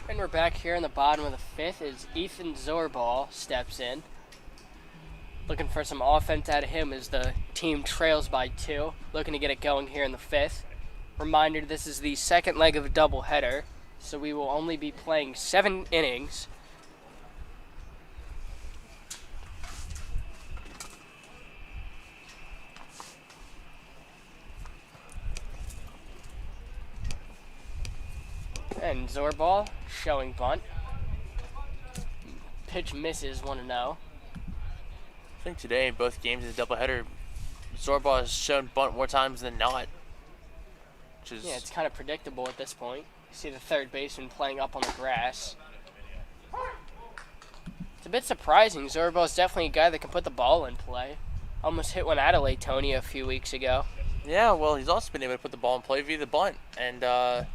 And we're back here in the bottom of the 5th as Ethan Zorball steps in. Looking for some offense out of him as the team trails by 2. Looking to get it going here in the 5th. Reminder, this is the second leg of a doubleheader, so we will only be playing 7 innings. And Zorbal showing bunt. Pitch misses, 1-0. I think today in both games of the doubleheader, Zorbal has shown bunt more times than not. Which is Yeah, it's kind of predictable at this point. You see the third baseman playing up on the grass. It's a bit surprising. Zorbal is definitely a guy that can put the ball in play. Almost hit one out of Latonia a few weeks ago. Yeah, well, he's also been able to put the ball in play via the bunt, and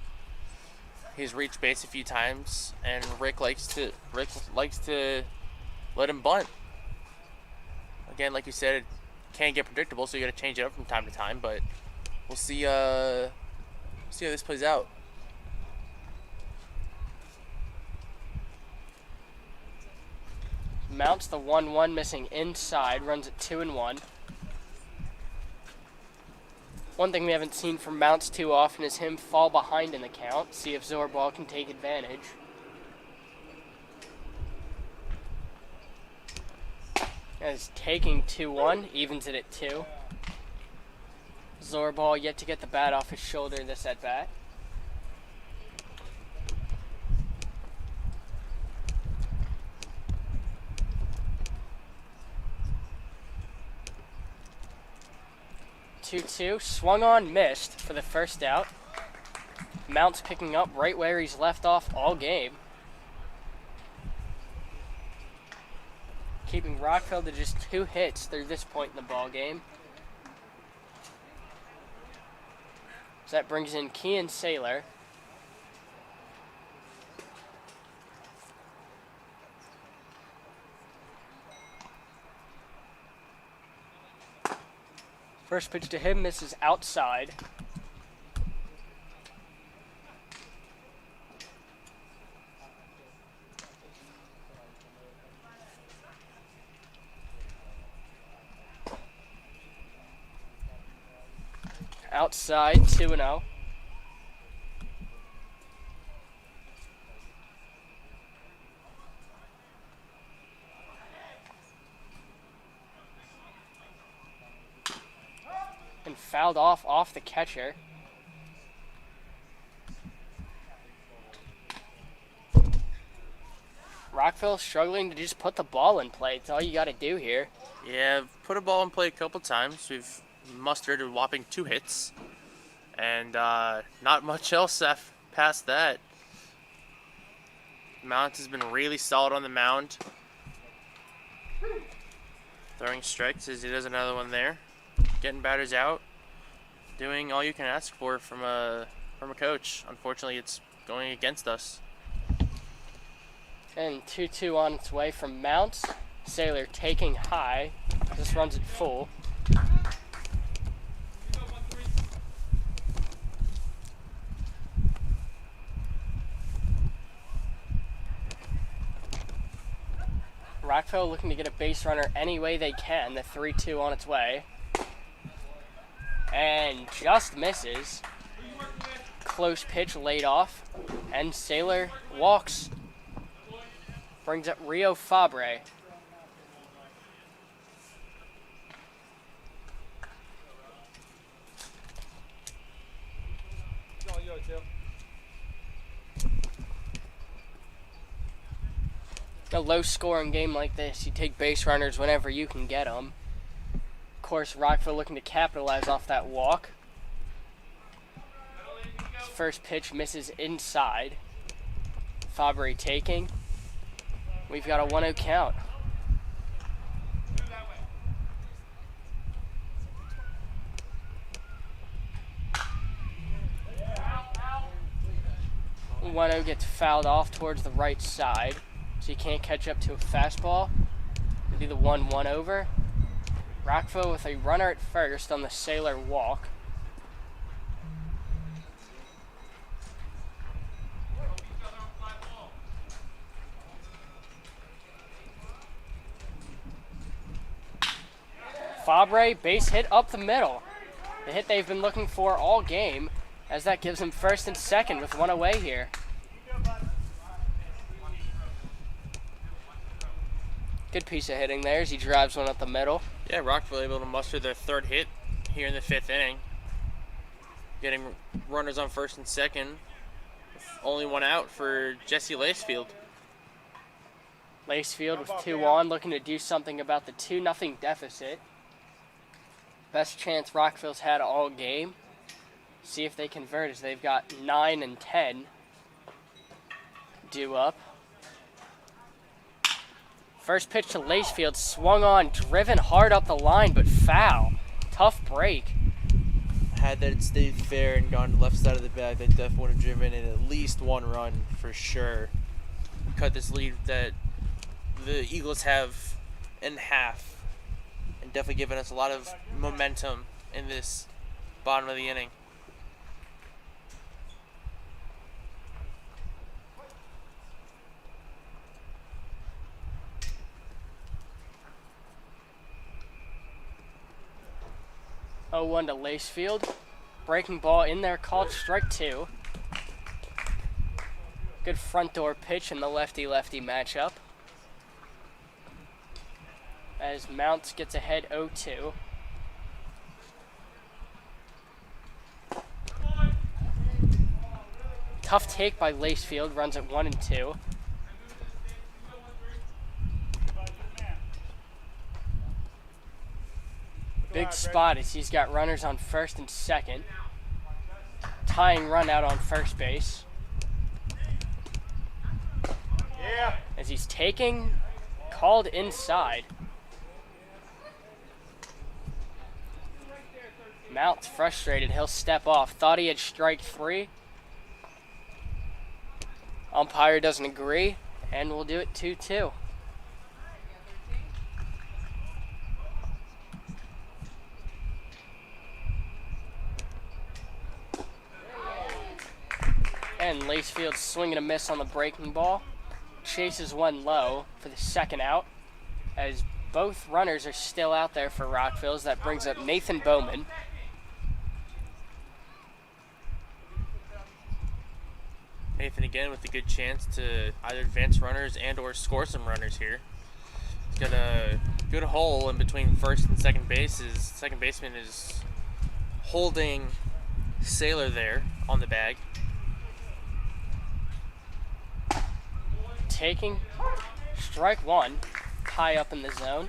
he's reached base a few times, and Rick likes to let him bunt. Again, like you said, it can get predictable, so you got to change it up from time to time. But we'll see how this plays out. Mounts the 1-1, missing inside, runs it 2-1. One thing we haven't seen from Mounts too often is him fall behind in the count, see if Zorbal can take advantage. As taking 2-1, evens it at 2. Zorbal yet to get the bat off his shoulder this at bat. Two, swung on, missed for the first out. Mounts picking up right where he's left off all game. Keeping Rockville to just 2 hits through this point in the ball game. So that brings in Kean Saylor. First pitch to him misses outside. Outside, 2-0. And fouled off the catcher. Rockville struggling to just put the ball in play. It's all you got to do here. Yeah, put a ball in play a couple times. We've mustered a whopping 2 hits, and not much else past that. Mount has been really solid on the mound, throwing strikes as he does another one there, getting batters out, doing all you can ask for from a coach. Unfortunately, it's going against us. And 2-2 on its way from Mounts. Saylor taking high. This runs it full. Rockville looking to get a base runner any way they can. The 3-2 on its way. And just misses. Close pitch laid off. And Saylor walks. Brings up Rio Fabre. A low-scoring game like this, you take base runners whenever you can get them. Of course, Rockville looking to capitalize off that walk. First pitch misses inside. Fabre taking. We've got a 1-0 count. One-0 gets fouled off towards the right side, so he can't catch up to a fastball. It'll be the 1-1 over. Rockville with a runner at first on the Saylor walk. Fabre, base hit up the middle. The hit they've been looking for all game, as that gives him first and second with one away here. Good piece of hitting there as he drives one up the middle. Yeah, Rockville able to muster their third hit here in the 5th inning. Getting runners on first and second. With only one out for Jesse Lacefield. Lacefield with 2 on, looking to do something about the 2-0 deficit. Best chance Rockville's had all game. See if they convert, as they've got 9 and 10 due up. First pitch to Lacefield, swung on, driven hard up the line, but foul. Tough break. Had that stayed fair and gone to the left side of the bag, they definitely would have driven in at least 1 run for sure. Cut this lead that the Eagles have in half, and definitely given us a lot of momentum in this bottom of the inning. Oh, 1 to Lacefield. Breaking ball in there, called strike 2. Good front door pitch in the lefty-lefty matchup, as Mounts gets ahead 0-2. Tough take by Lacefield, runs at 1 and 2. Big spot as he's got runners on first and second. Tying run out on first base. Yeah. As he's taking, called inside. Mounts frustrated, he'll step off. Thought he had strike 3. Umpire doesn't agree, and we'll do it 2-2. And Lacefield swinging a miss on the breaking ball. Chases one low for the second out, as both runners are still out there for Rockville. That brings up Nathan Bowman. Nathan again with a good chance to either advance runners and or score some runners here. He's got a good hole in between first and second bases. Second baseman is holding Sailor there on the bag. Taking strike 1, high up in the zone.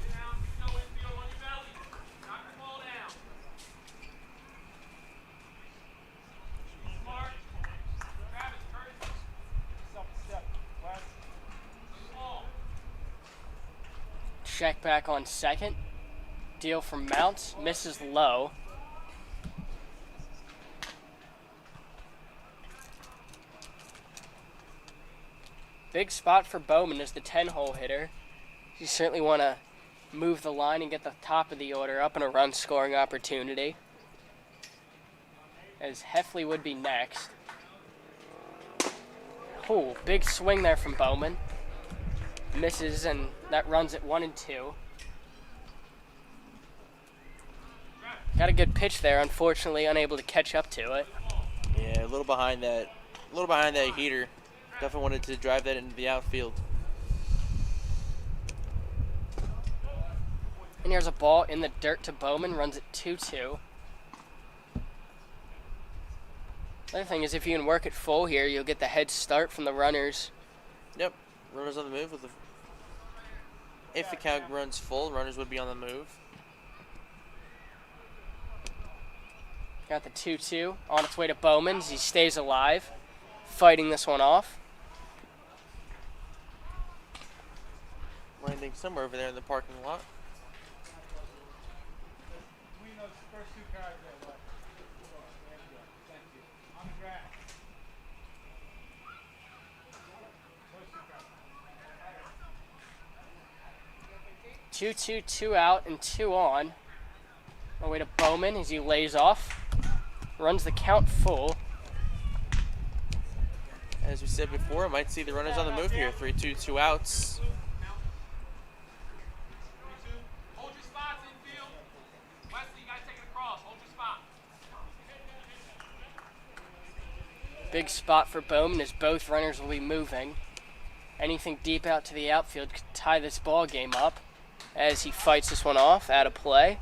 Check back on second. Deal from Mounts, misses low. Big spot for Bowman as the 10-hole hitter. You certainly want to move the line and get the top of the order up in a run-scoring opportunity, as Heffley would be next. Oh, big swing there from Bowman. Misses, and that runs at 1 and 2. Got a good pitch there, unfortunately unable to catch up to it. Yeah, a little behind that heater. Definitely wanted to drive that into the outfield. And here's a ball in the dirt to Bowman, runs at 2-2. Another thing is, if you can work it full here, you'll get the head start from the runners. Yep, runners on the move. If the count runs full, runners would be on the move. Got the 2-2 on its way to Bowman as he stays alive, fighting this one off. Landing somewhere over there in the parking lot. On the ground. 2-2, 2 out, and 2 on. Away to Bowman as he lays off. Runs the count full. As we said before, might see the runners on the move here. 3-2, 2 outs. Big spot for Bowman as both runners will be moving. Anything deep out to the outfield could tie this ball game up as he fights this one off out of play.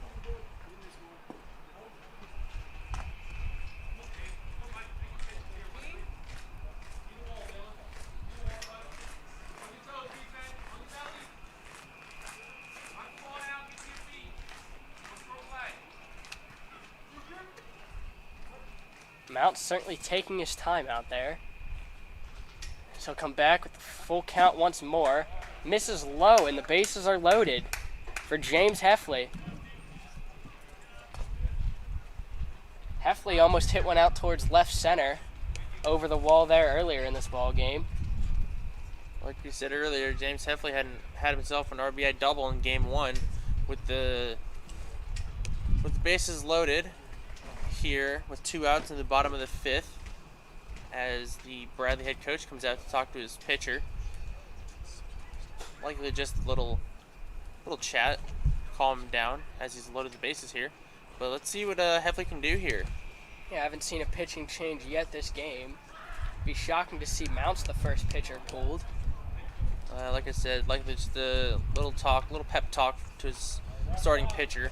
Mount's certainly taking his time out there. So he'll come back with the full count once more. Misses low, and the bases are loaded for James Heffley. Heffley almost hit one out towards left center over the wall there earlier in this ball game. Like we said earlier, James Heffley had himself an RBI double in Game 1 with the bases loaded here with 2 outs in the bottom of the 5th as the Bradley head coach comes out to talk to his pitcher. Likely just a little chat, calm him down as he's loaded the bases here. But let's see what Heffley can do here. Yeah, I haven't seen a pitching change yet this game. Be shocking to see Mounts the first pitcher pulled. Like I said, likely just a little pep talk to his starting pitcher.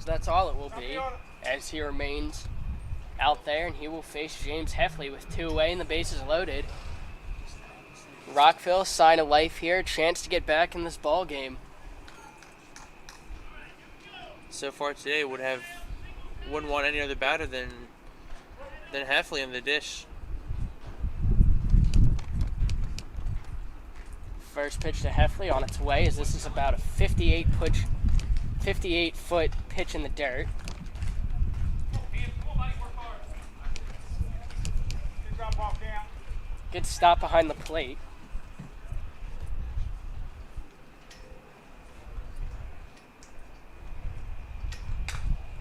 So that's all it will be as he remains out there, and he will face James Heffley with 2 away and the bases loaded. Rockville, sign of life here, chance to get back in this ball game. So far today wouldn't want any other batter than Heffley in the dish. First pitch to Heffley on its way, as this is about a 58-foot pitch in the dirt. Good stop behind the plate.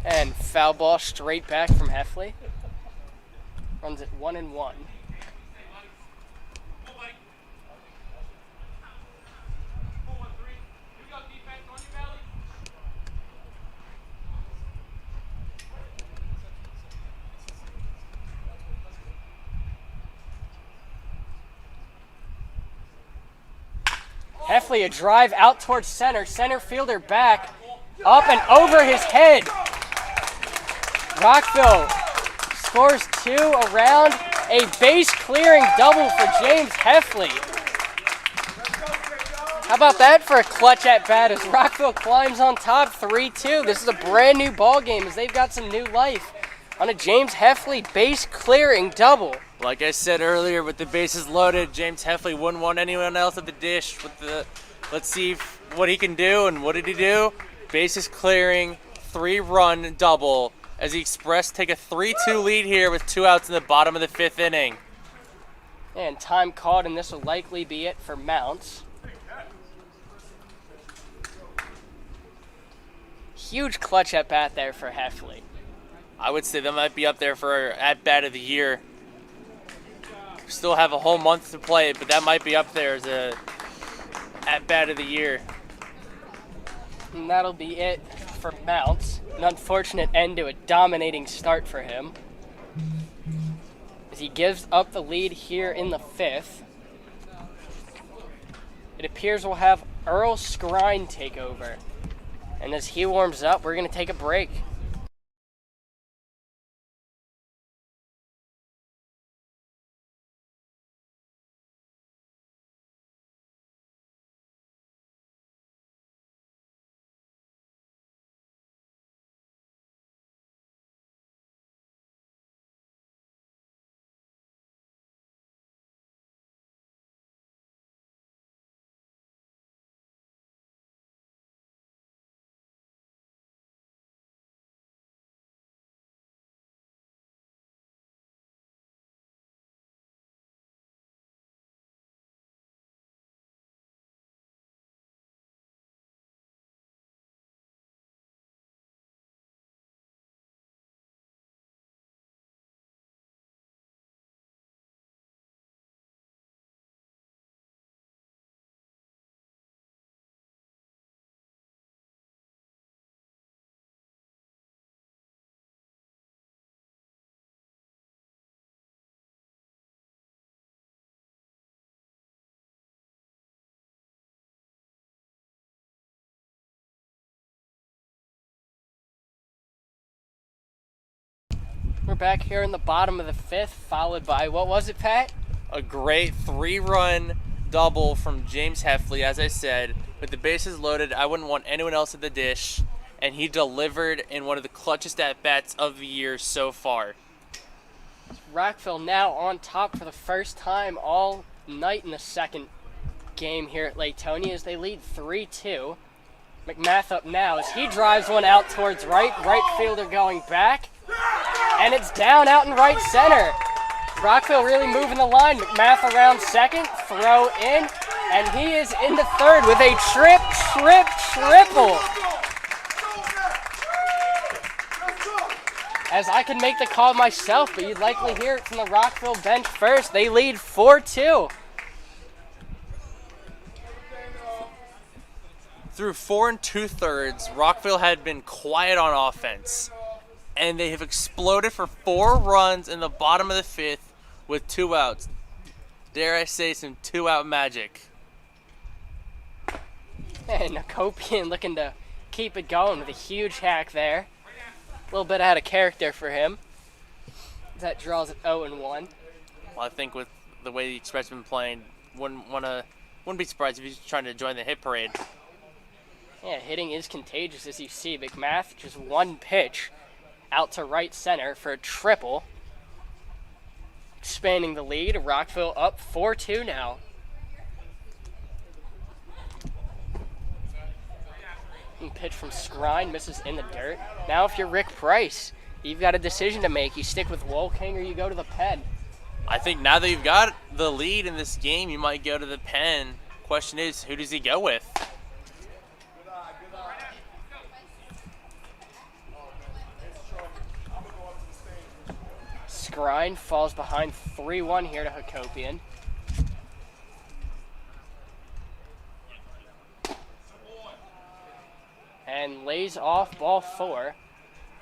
And foul ball straight back from Heffley. Runs it 1-1. Heffley, a drive out towards center. Center fielder back, up and over his head. Rockville scores 2 around a base-clearing double for James Heffley. How about that for a clutch at-bat as Rockville climbs on top 3-2. This is a brand new ball game as they've got some new life on a James Heffley base-clearing double. Like I said earlier, with the bases loaded, James Heffley wouldn't want anyone else at the dish. Let's see what he can do, and what did he do? Bases clearing, 3-run double as the Express take a 3-2 lead here with 2 outs in the bottom of the 5th inning. And time called, and this will likely be it for Mounts. Huge clutch at bat there for Heffley. I would say that might be up there for at-bat of the year. Still have a whole month to play it, but that might be up there as a at-bat of the year. And that'll be it for Mounts. An unfortunate end to a dominating start for him, as he gives up the lead here in the 5th. It appears we'll have Earl Skrine take over. And as he warms up, we're going to take a break. We're back here in the bottom of the fifth, followed by, what was it, Pat? A great 3-run double from James Heffley, as I said. With the bases loaded, I wouldn't want anyone else at the dish, and he delivered in one of the clutchest at-bats of the year so far. Rockville now on top for the first time all night in the second game here at Latonia as they lead 3-2. McMath up now as he drives one out towards right. Right fielder going back. And it's down out in right center. Rockville really moving the line. McMath around second. Throw in. And he is into third with a triple. As I could make the call myself, but you'd likely hear it from the Rockville bench first. They lead 4-2. Through 4 2/3, Rockville had been quiet on offense, and they have exploded for 4 runs in the bottom of the fifth with 2 outs. Dare I say some 2-out magic. And Nakopian looking to keep it going with a huge hack there. A little bit out of character for him. That draws it 0-1. Well, I think with the way the Express have been playing, wouldn't be surprised if he's trying to join the hit parade. Yeah, hitting is contagious as you see. McMath just one pitch out to right center for a triple. Expanding the lead. Rockville up 4-2 now. And pitch from Skrine misses in the dirt. Now if you're Rick Price, you've got a decision to make. You stick with Wolking or you go to the pen. I think now that you've got the lead in this game, you might go to the pen. Question is, who does he go with? Skrine falls behind 3-1 here to Hakopian. And lays off ball 4.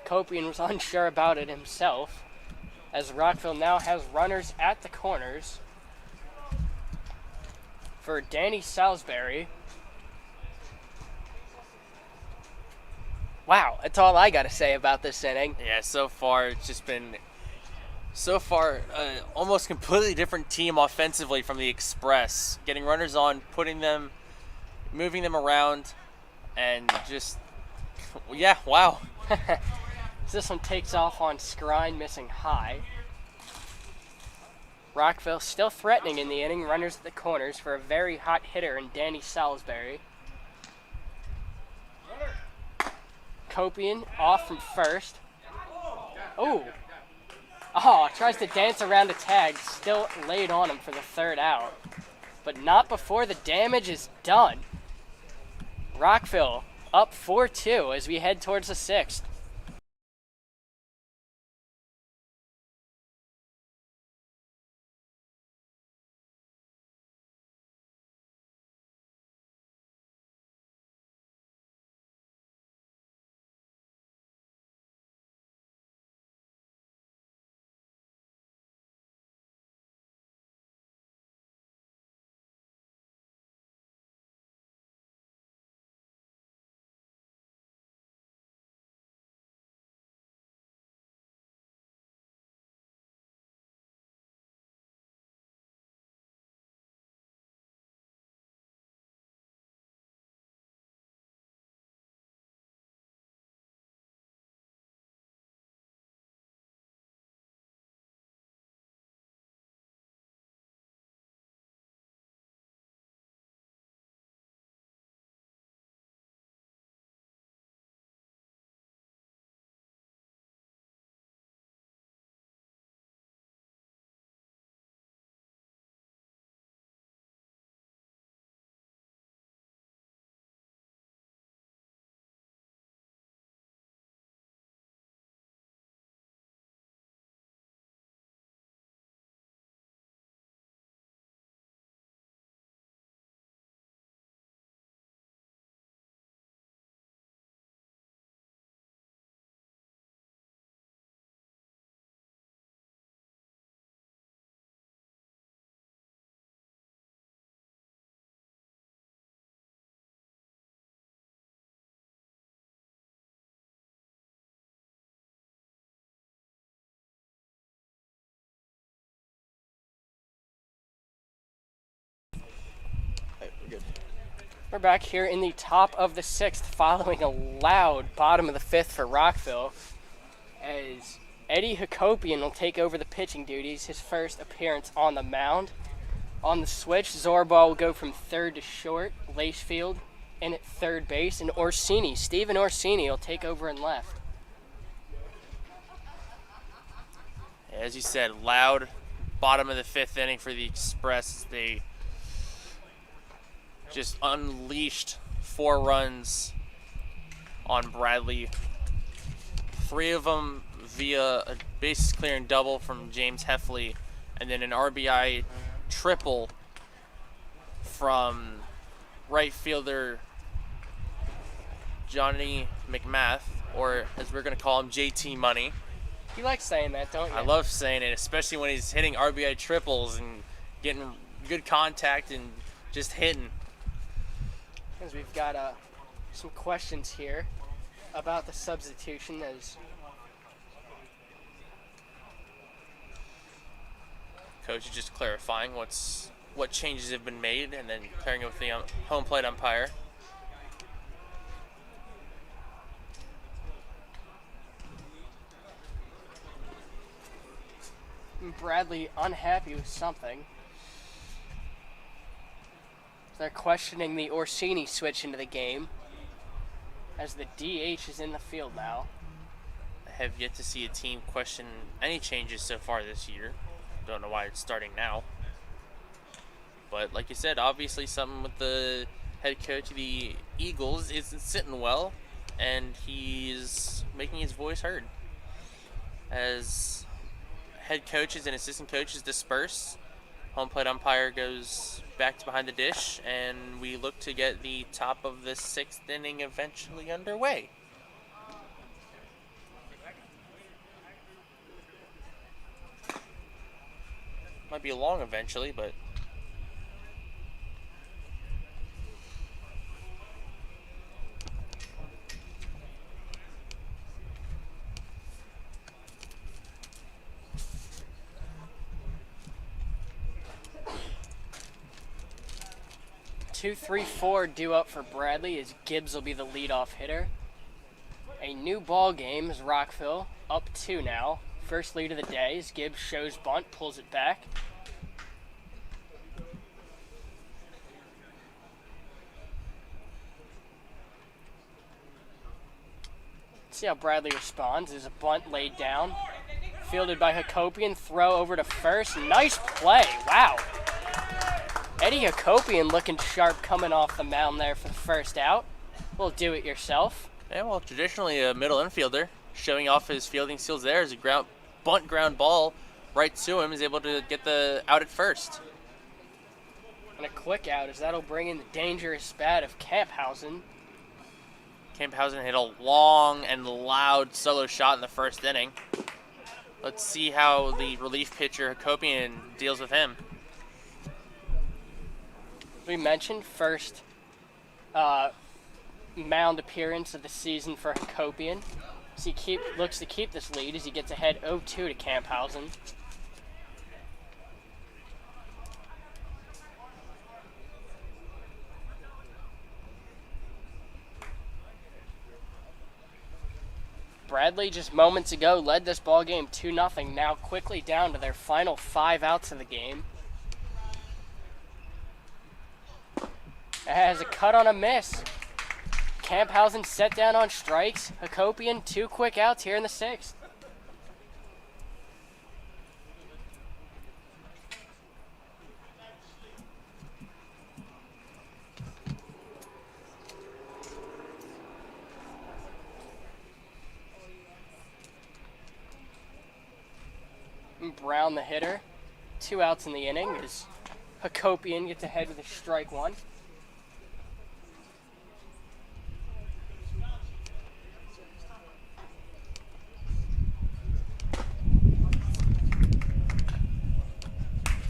Hakopian was unsure about it himself, as Rockville now has runners at the corners for Danny Salisbury. Wow, that's all I got to say about this inning. Yeah, so far it's just been almost completely different team offensively from the Express. Getting runners on, moving them around, and just, yeah, wow. This one takes off on Skrine, missing high. Rockville still threatening in the inning. Runners at the corners for a very hot hitter in Danny Salisbury. Copian off from first. Tries to dance around a tag. Still laid on him for the 3rd out. But not before the damage is done. Rockville up 4-2 as we head towards the 6th. We're back here in the top of the 6th following a loud bottom of the 5th for Rockville as Eddie Hakopian will take over the pitching duties, his first appearance on the mound. On the switch, Zorbal will go from third to short, Lacefield in at third base, and Stephen Orsini will take over in left. As you said, loud bottom of the 5th inning for the Express. They just unleashed 4 runs on Bradley. 3 of them via a bases clearing double from James Heffley, and then an RBI triple from right fielder Johnny McMath, or as we're going to call him, JT Money. You like saying that, don't you? I love saying it, especially when he's hitting RBI triples and getting good contact and just hitting. Because we've got some questions here about the substitution as Coach is just clarifying what changes have been made and then clearing it with the home plate umpire. Bradley unhappy with something. They're questioning the Orsini switch into the game as the DH is in the field now. I have yet to see a team question any changes so far this year. Don't know why it's starting now. But like you said, obviously something with the head coach of the Eagles isn't sitting well, and he's making his voice heard. As head coaches and assistant coaches disperse, home plate umpire goes back to behind the dish, and we look to get the top of the 6th inning eventually underway. Might be long eventually, but 2-3-4 due up for Bradley as Gibbs will be the leadoff hitter. A new ball game as Rockville up 2 now. First lead of the day as Gibbs shows bunt, pulls it back. See how Bradley responds. There's a bunt laid down. Fielded by Hakopian. Throw over to first. Nice play. Wow. Eddie Hakopian looking sharp coming off the mound there for the first out. We'll do it yourself. Yeah, well, traditionally a middle infielder, showing off his fielding skills there as a bunt ground ball right to him, is able to get the out at first. And a quick out as that'll bring in the dangerous bat of Camphausen. Camphausen hit a long and loud solo shot in the first inning. Let's see how the relief pitcher Hakopian deals with him. We mentioned first mound appearance of the season for Hakopian. So he looks to keep this lead as he gets ahead 0-2 to Camphausen. Bradley just moments ago led this ball game 2-0, now quickly down to their final 5 outs of the game. It has a cut on a miss. Camphausen set down on strikes. Hakopian 2 quick outs here in the 6th. Brown the hitter. 2 outs in the inning as Hakopian gets ahead with a strike 1.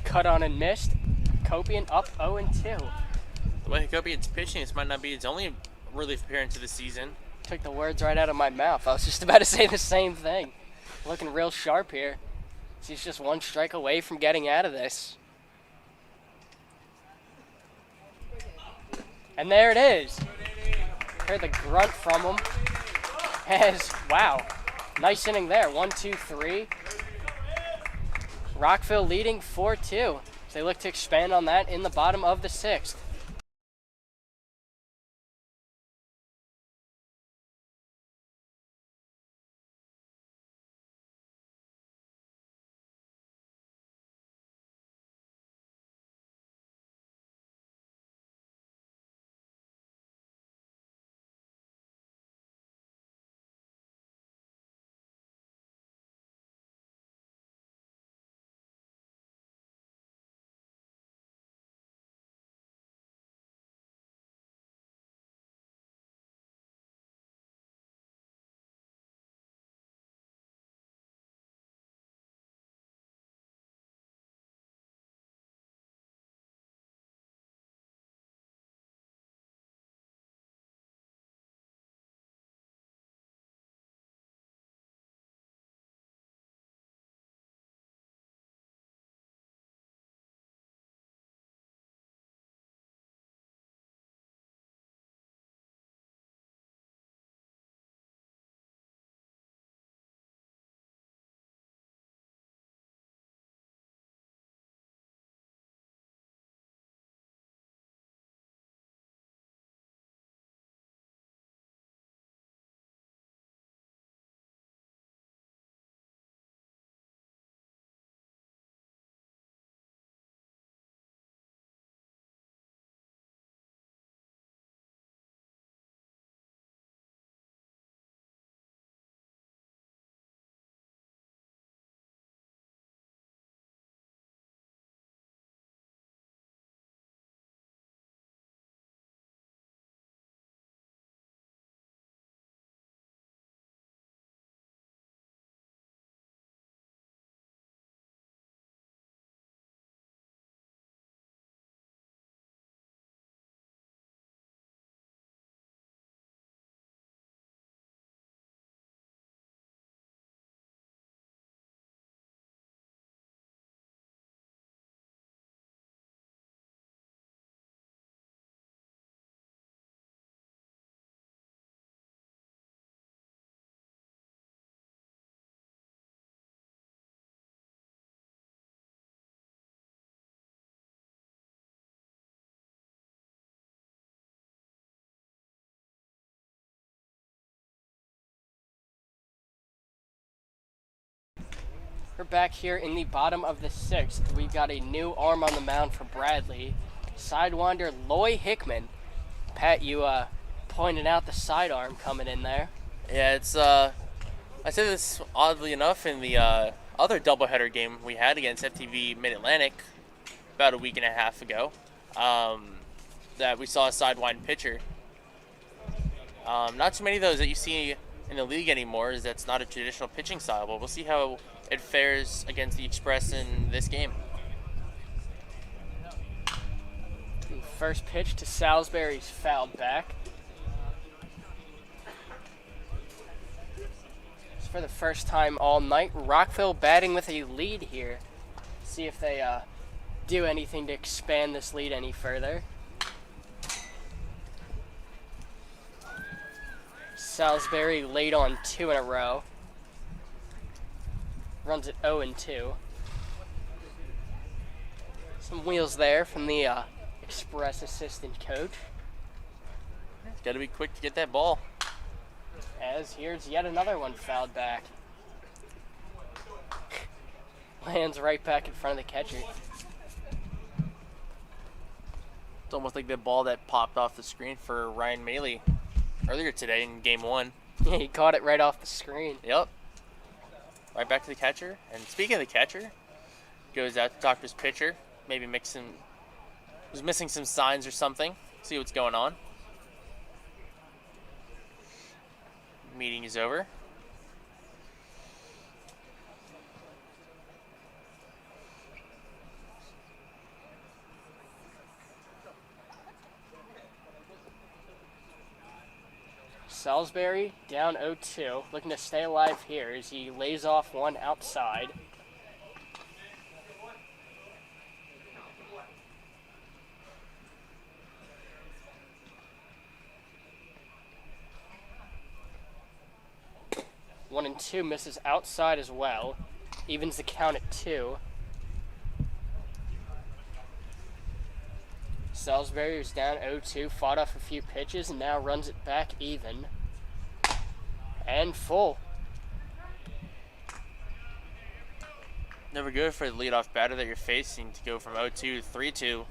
Cut on and missed. Hakopian up 0-2. The way Hakopian's pitching, this might not be his only relief appearance of the season. Took the words right out of my mouth. I was just about to say the same thing. Looking real sharp here. He's just 1 strike away from getting out of this. And there it is. Heard the grunt from him. Wow, nice inning there. 1, 2, 3. Rockville leading 4-2. So they look to expand on that in the bottom of the 6th. We're back here in the bottom of the 6th. We've got a new arm on the mound for Bradley. Sidewinder Loy Hickman. Pat, you pointed out the sidearm coming in there. Yeah, it's I said this oddly enough in the other doubleheader game we had against FTV Mid-Atlantic about a week and a half ago, that we saw a sidewind pitcher. Not too many of those that you see in the league anymore, as that's not a traditional pitching style, but we'll see how it fares against the Express in this game. First pitch to Salisbury's fouled back. For the first time all night, Rockville batting with a lead here. See if they do anything to expand this lead any further. Salisbury laid on 2 in a row. Runs at 0-2. Some wheels there from the Express assistant coach. Got to be quick to get that ball. As here's yet another one fouled back. Lands right back in front of the catcher. It's almost like the ball that popped off the screen for Ryan Maley earlier today in game 1. Yeah, he caught it right off the screen. Yep. Right back to the catcher. And speaking of the catcher, goes out to talk to his pitcher. Maybe was missing some signs or something. See what's going on. Meeting is over. Salisbury down 0-2, looking to stay alive here as he lays off one outside. 1 and 2 misses outside as well. Evens the count at 2. Salisbury was down 0-2, fought off a few pitches, and now runs it back even. And full. Never good for the leadoff batter that you're facing to go from 0-2 to 3-2.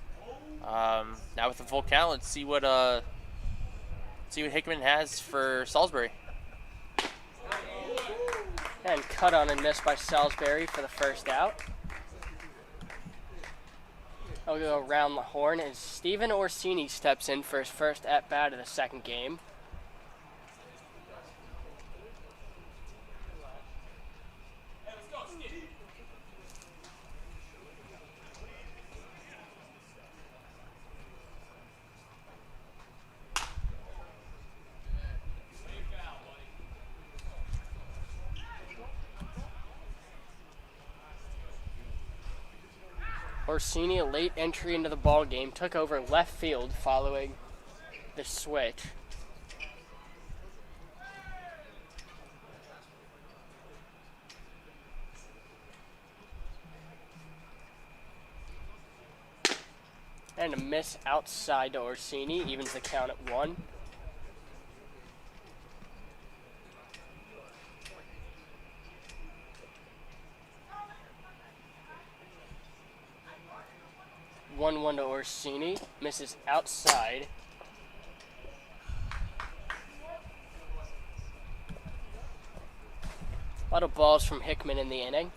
Now with the full count, let's see what Hickman has for Salisbury. And cut on and miss by Salisbury for the first out. I'll go around the horn as Steven Orsini steps in for his first at-bat of the second game. Orsini, a late entry into the ball game, took over left field following the switch. And a miss outside to Orsini, evens the count at 1. One to Orsini, misses outside. A lot of balls from Hickman in the inning.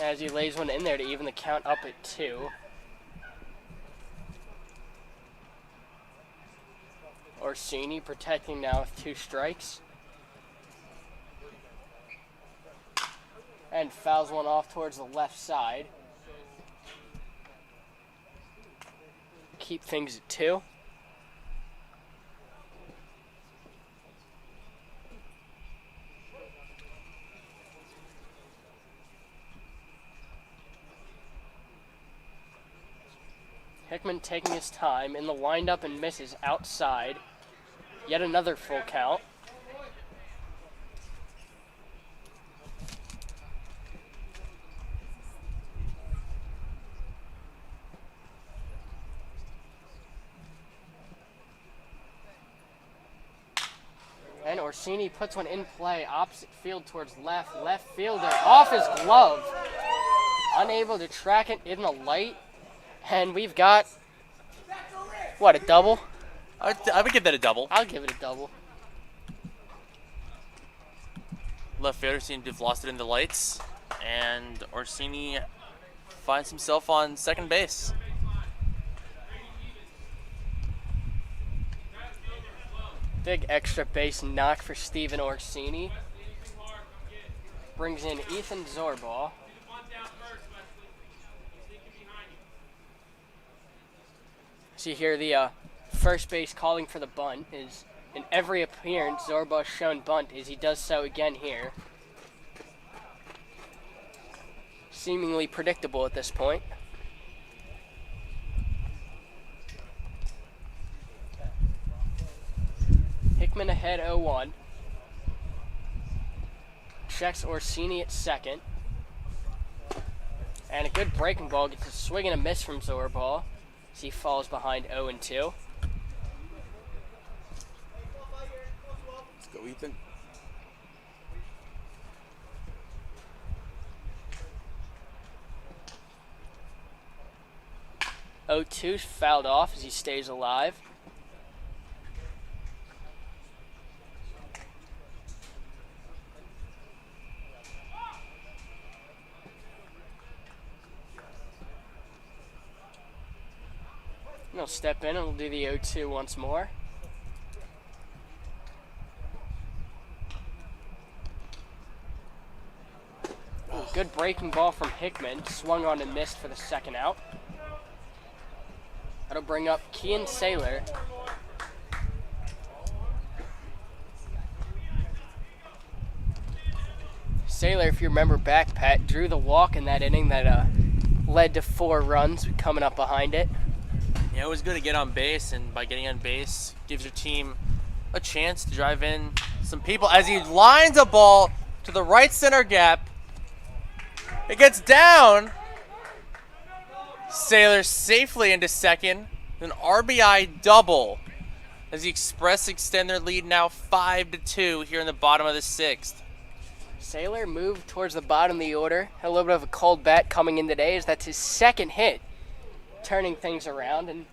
As he lays one in there to even the count up at 2. Orsini protecting now with 2 strikes. And fouls one off towards the left side. Keep things at 2. Hickman taking his time in the windup and misses outside. Yet another full count. And Orsini puts one in play, opposite field towards left. Left fielder off his glove. Unable to track it in the light. And we've got, what, a double? I would give that a double. I'll give it a double. Left fielder seemed to have lost it in the lights, and Orsini finds himself on second base. Big extra base knock for Steven Orsini. Brings in Ethan Zorbaugh. See here the first base calling for the bunt is in every appearance Zorbaugh's shown bunt as he does so again here. Seemingly predictable at this point. Hickman ahead 0-1. Checks Orsini at second. And a good breaking ball gets a swing and a miss from Zorbaugh as he falls behind 0-2. Let's go, Ethan. O2 fouled off as he stays alive. And he'll step in and we'll do the 0-2 once more. Ooh, good breaking ball from Hickman. Swung on and missed for the second out. That'll bring up Kean Saylor. Saylor, if you remember back, Pat, drew the walk in that inning that led to 4 runs coming up behind it. Yeah, it was good to get on base, and by getting on base, gives your team a chance to drive in some people as he lines a ball to the right center gap. It gets down. Saylor safely into second. An RBI double as the Express extend their lead now 5-2 here in the bottom of the 6th. Saylor moved towards the bottom of the order. Had a little bit of a cold bat coming in today, as that's his second hit, turning things around. And,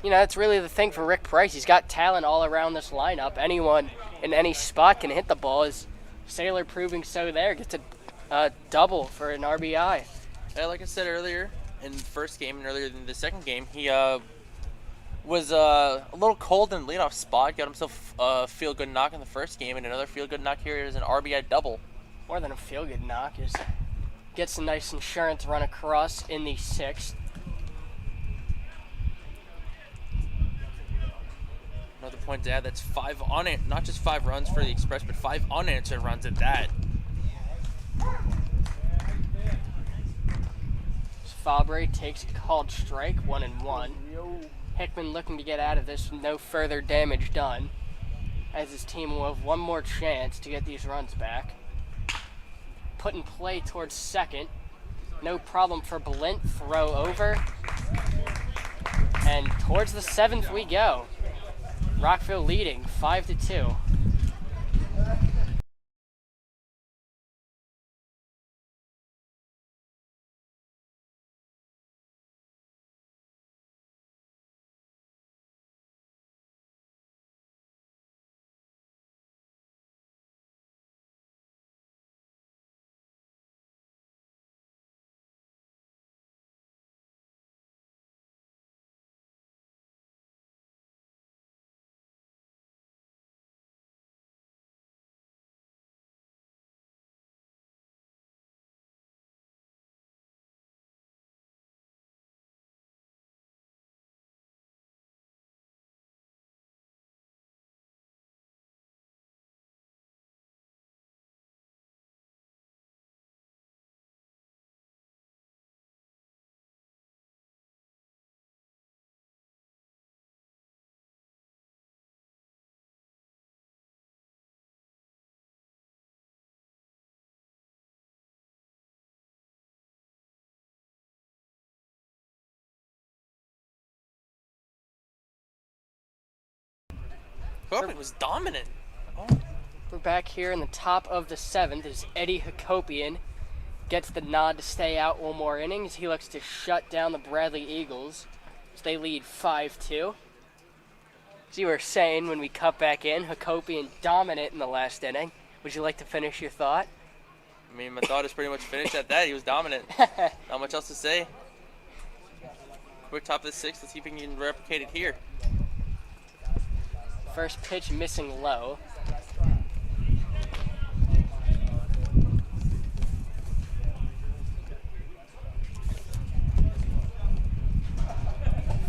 you know, that's really the thing for Rick Price. He's got talent all around this lineup. Anyone in any spot can hit the ball. Is Saylor proving so there? Gets a double for an RBI. Yeah, like I said earlier in the first game and earlier in the second game, he was a little cold in the leadoff spot. Got himself a feel-good knock in the first game, and another feel-good knock here is an RBI double. More than a feel-good knock, is gets a nice insurance run across in the 6th. Another point to add, that's 5 on it, not just 5 runs for the Express, but 5 unanswered runs at that. Fabre takes a called strike, 1-1. Hickman looking to get out of this with no further damage done, as his team will have one more chance to get these runs back. Put in play towards second. No problem for Blint. Throw over. And towards the 7th we go. Rockville leading 5-2. Copeland was dominant. We're back here in the top of the 7th as Eddie Hakopian gets the nod to stay out one more inning as he looks to shut down the Bradley Eagles as they lead 5-2. As you were saying when we cut back in, Hakopian dominant in the last inning. Would you like to finish your thought? I mean, my thought is pretty much finished at that. He was dominant. Not much else to say. We're top of the 6th. Let's see if we can replicate it here. First pitch missing low.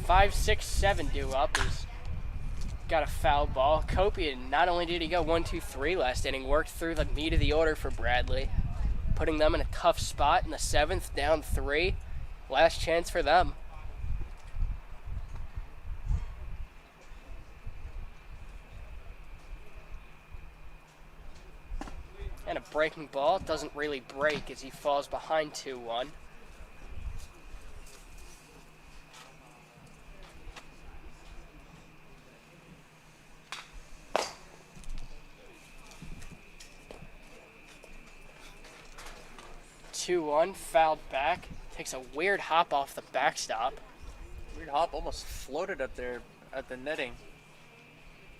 Five, 6, 7 due up. He's got a foul ball. Copian, not only did he go 1, 2, 3 last inning, worked through the meat of the order for Bradley, putting them in a tough spot in the 7th, down 3. Last chance for them. And a breaking ball. Doesn't really break as he falls behind 2-1. Fouled back. Takes a weird hop off the backstop. Weird hop, almost floated up there at the netting.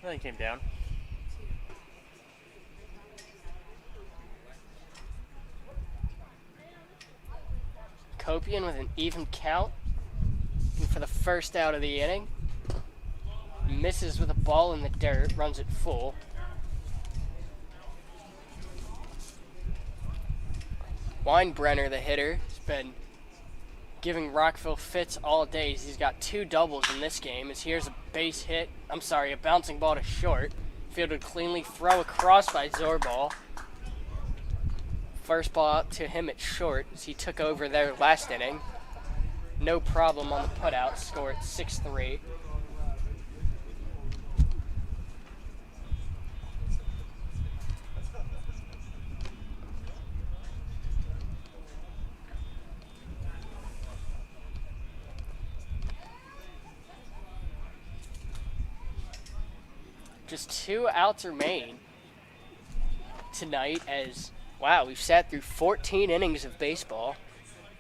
Then he came down. Copian with an even count. And for the first out of the inning. Misses with a ball in the dirt. Runs it full. Weinbrenner, the hitter, has been giving Rockville fits all day. He's got 2 doubles in this game. As here's a base hit. A bouncing ball to short. Fielded cleanly, throw across by Zorbal. First ball out to him at short as he took over their last inning. No problem on the putout, score at 6-3. Just 2 outs remain tonight as, wow, we've sat through 14 innings of baseball.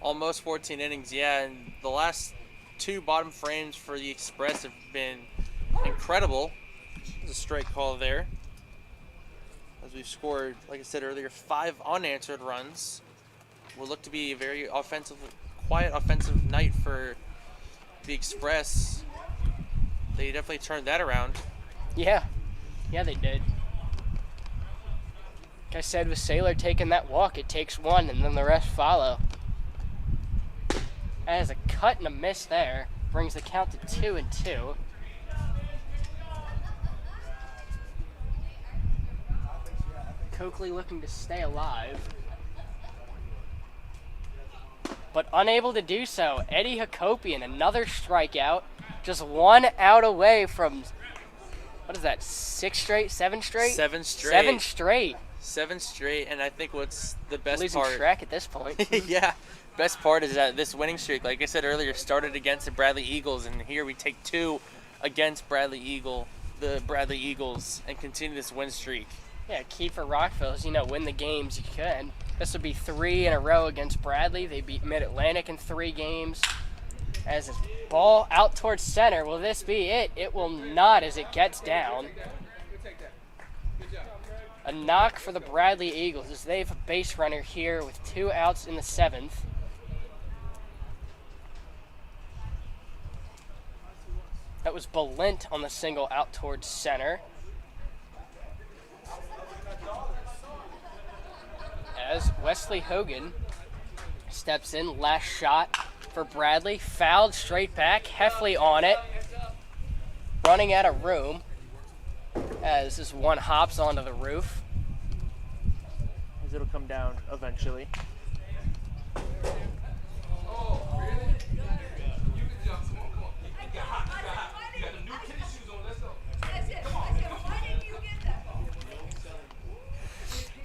Almost 14 innings, yeah, and the last 2 bottom frames for the Express have been incredible. There's a strike call there. As we've scored, like I said earlier, 5 unanswered runs. Will look to be a very quiet offensive night for the Express. They definitely turned that around. Yeah, they did. Like I said, with Saylor taking that walk, it takes 1 and then the rest follow. As a cut and a miss there, brings the count to 2-2. Coakley looking to stay alive, but unable to do so. Eddie Hakopian, another strikeout, just 1 out away from, what is that, 6 straight, 7 straight? 7 straight. 7 straight. 7 straight, and I think what's the best Losing part... track at this point. Yeah, best part is that this winning streak, like I said earlier, started against the Bradley Eagles, and here we take 2 against the Bradley Eagles, and continue this win streak. Yeah, key for Rockville is, win the games you can. This would be 3 in a row against Bradley. They beat Mid-Atlantic in 3 games. As his ball out towards center, will this be it? It will not as it gets down. A knock for the Bradley Eagles as they have a base runner here with 2 outs in the 7th. That was Balint on the single out towards center. As Wesley Hogan steps in, last shot for Bradley, fouled straight back, Heffley on it, running out of room as this one hops onto the roof. As it'll come down eventually.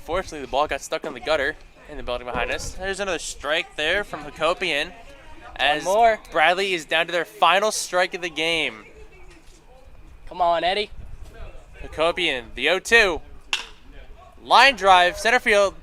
Fortunately, the ball got stuck on the gutter in the building behind us. There's another strike there from Hakopian. As One more. Bradley is down to their final strike of the game. Come on, Eddie. Hakopian, the 0-2. Line drive, center field.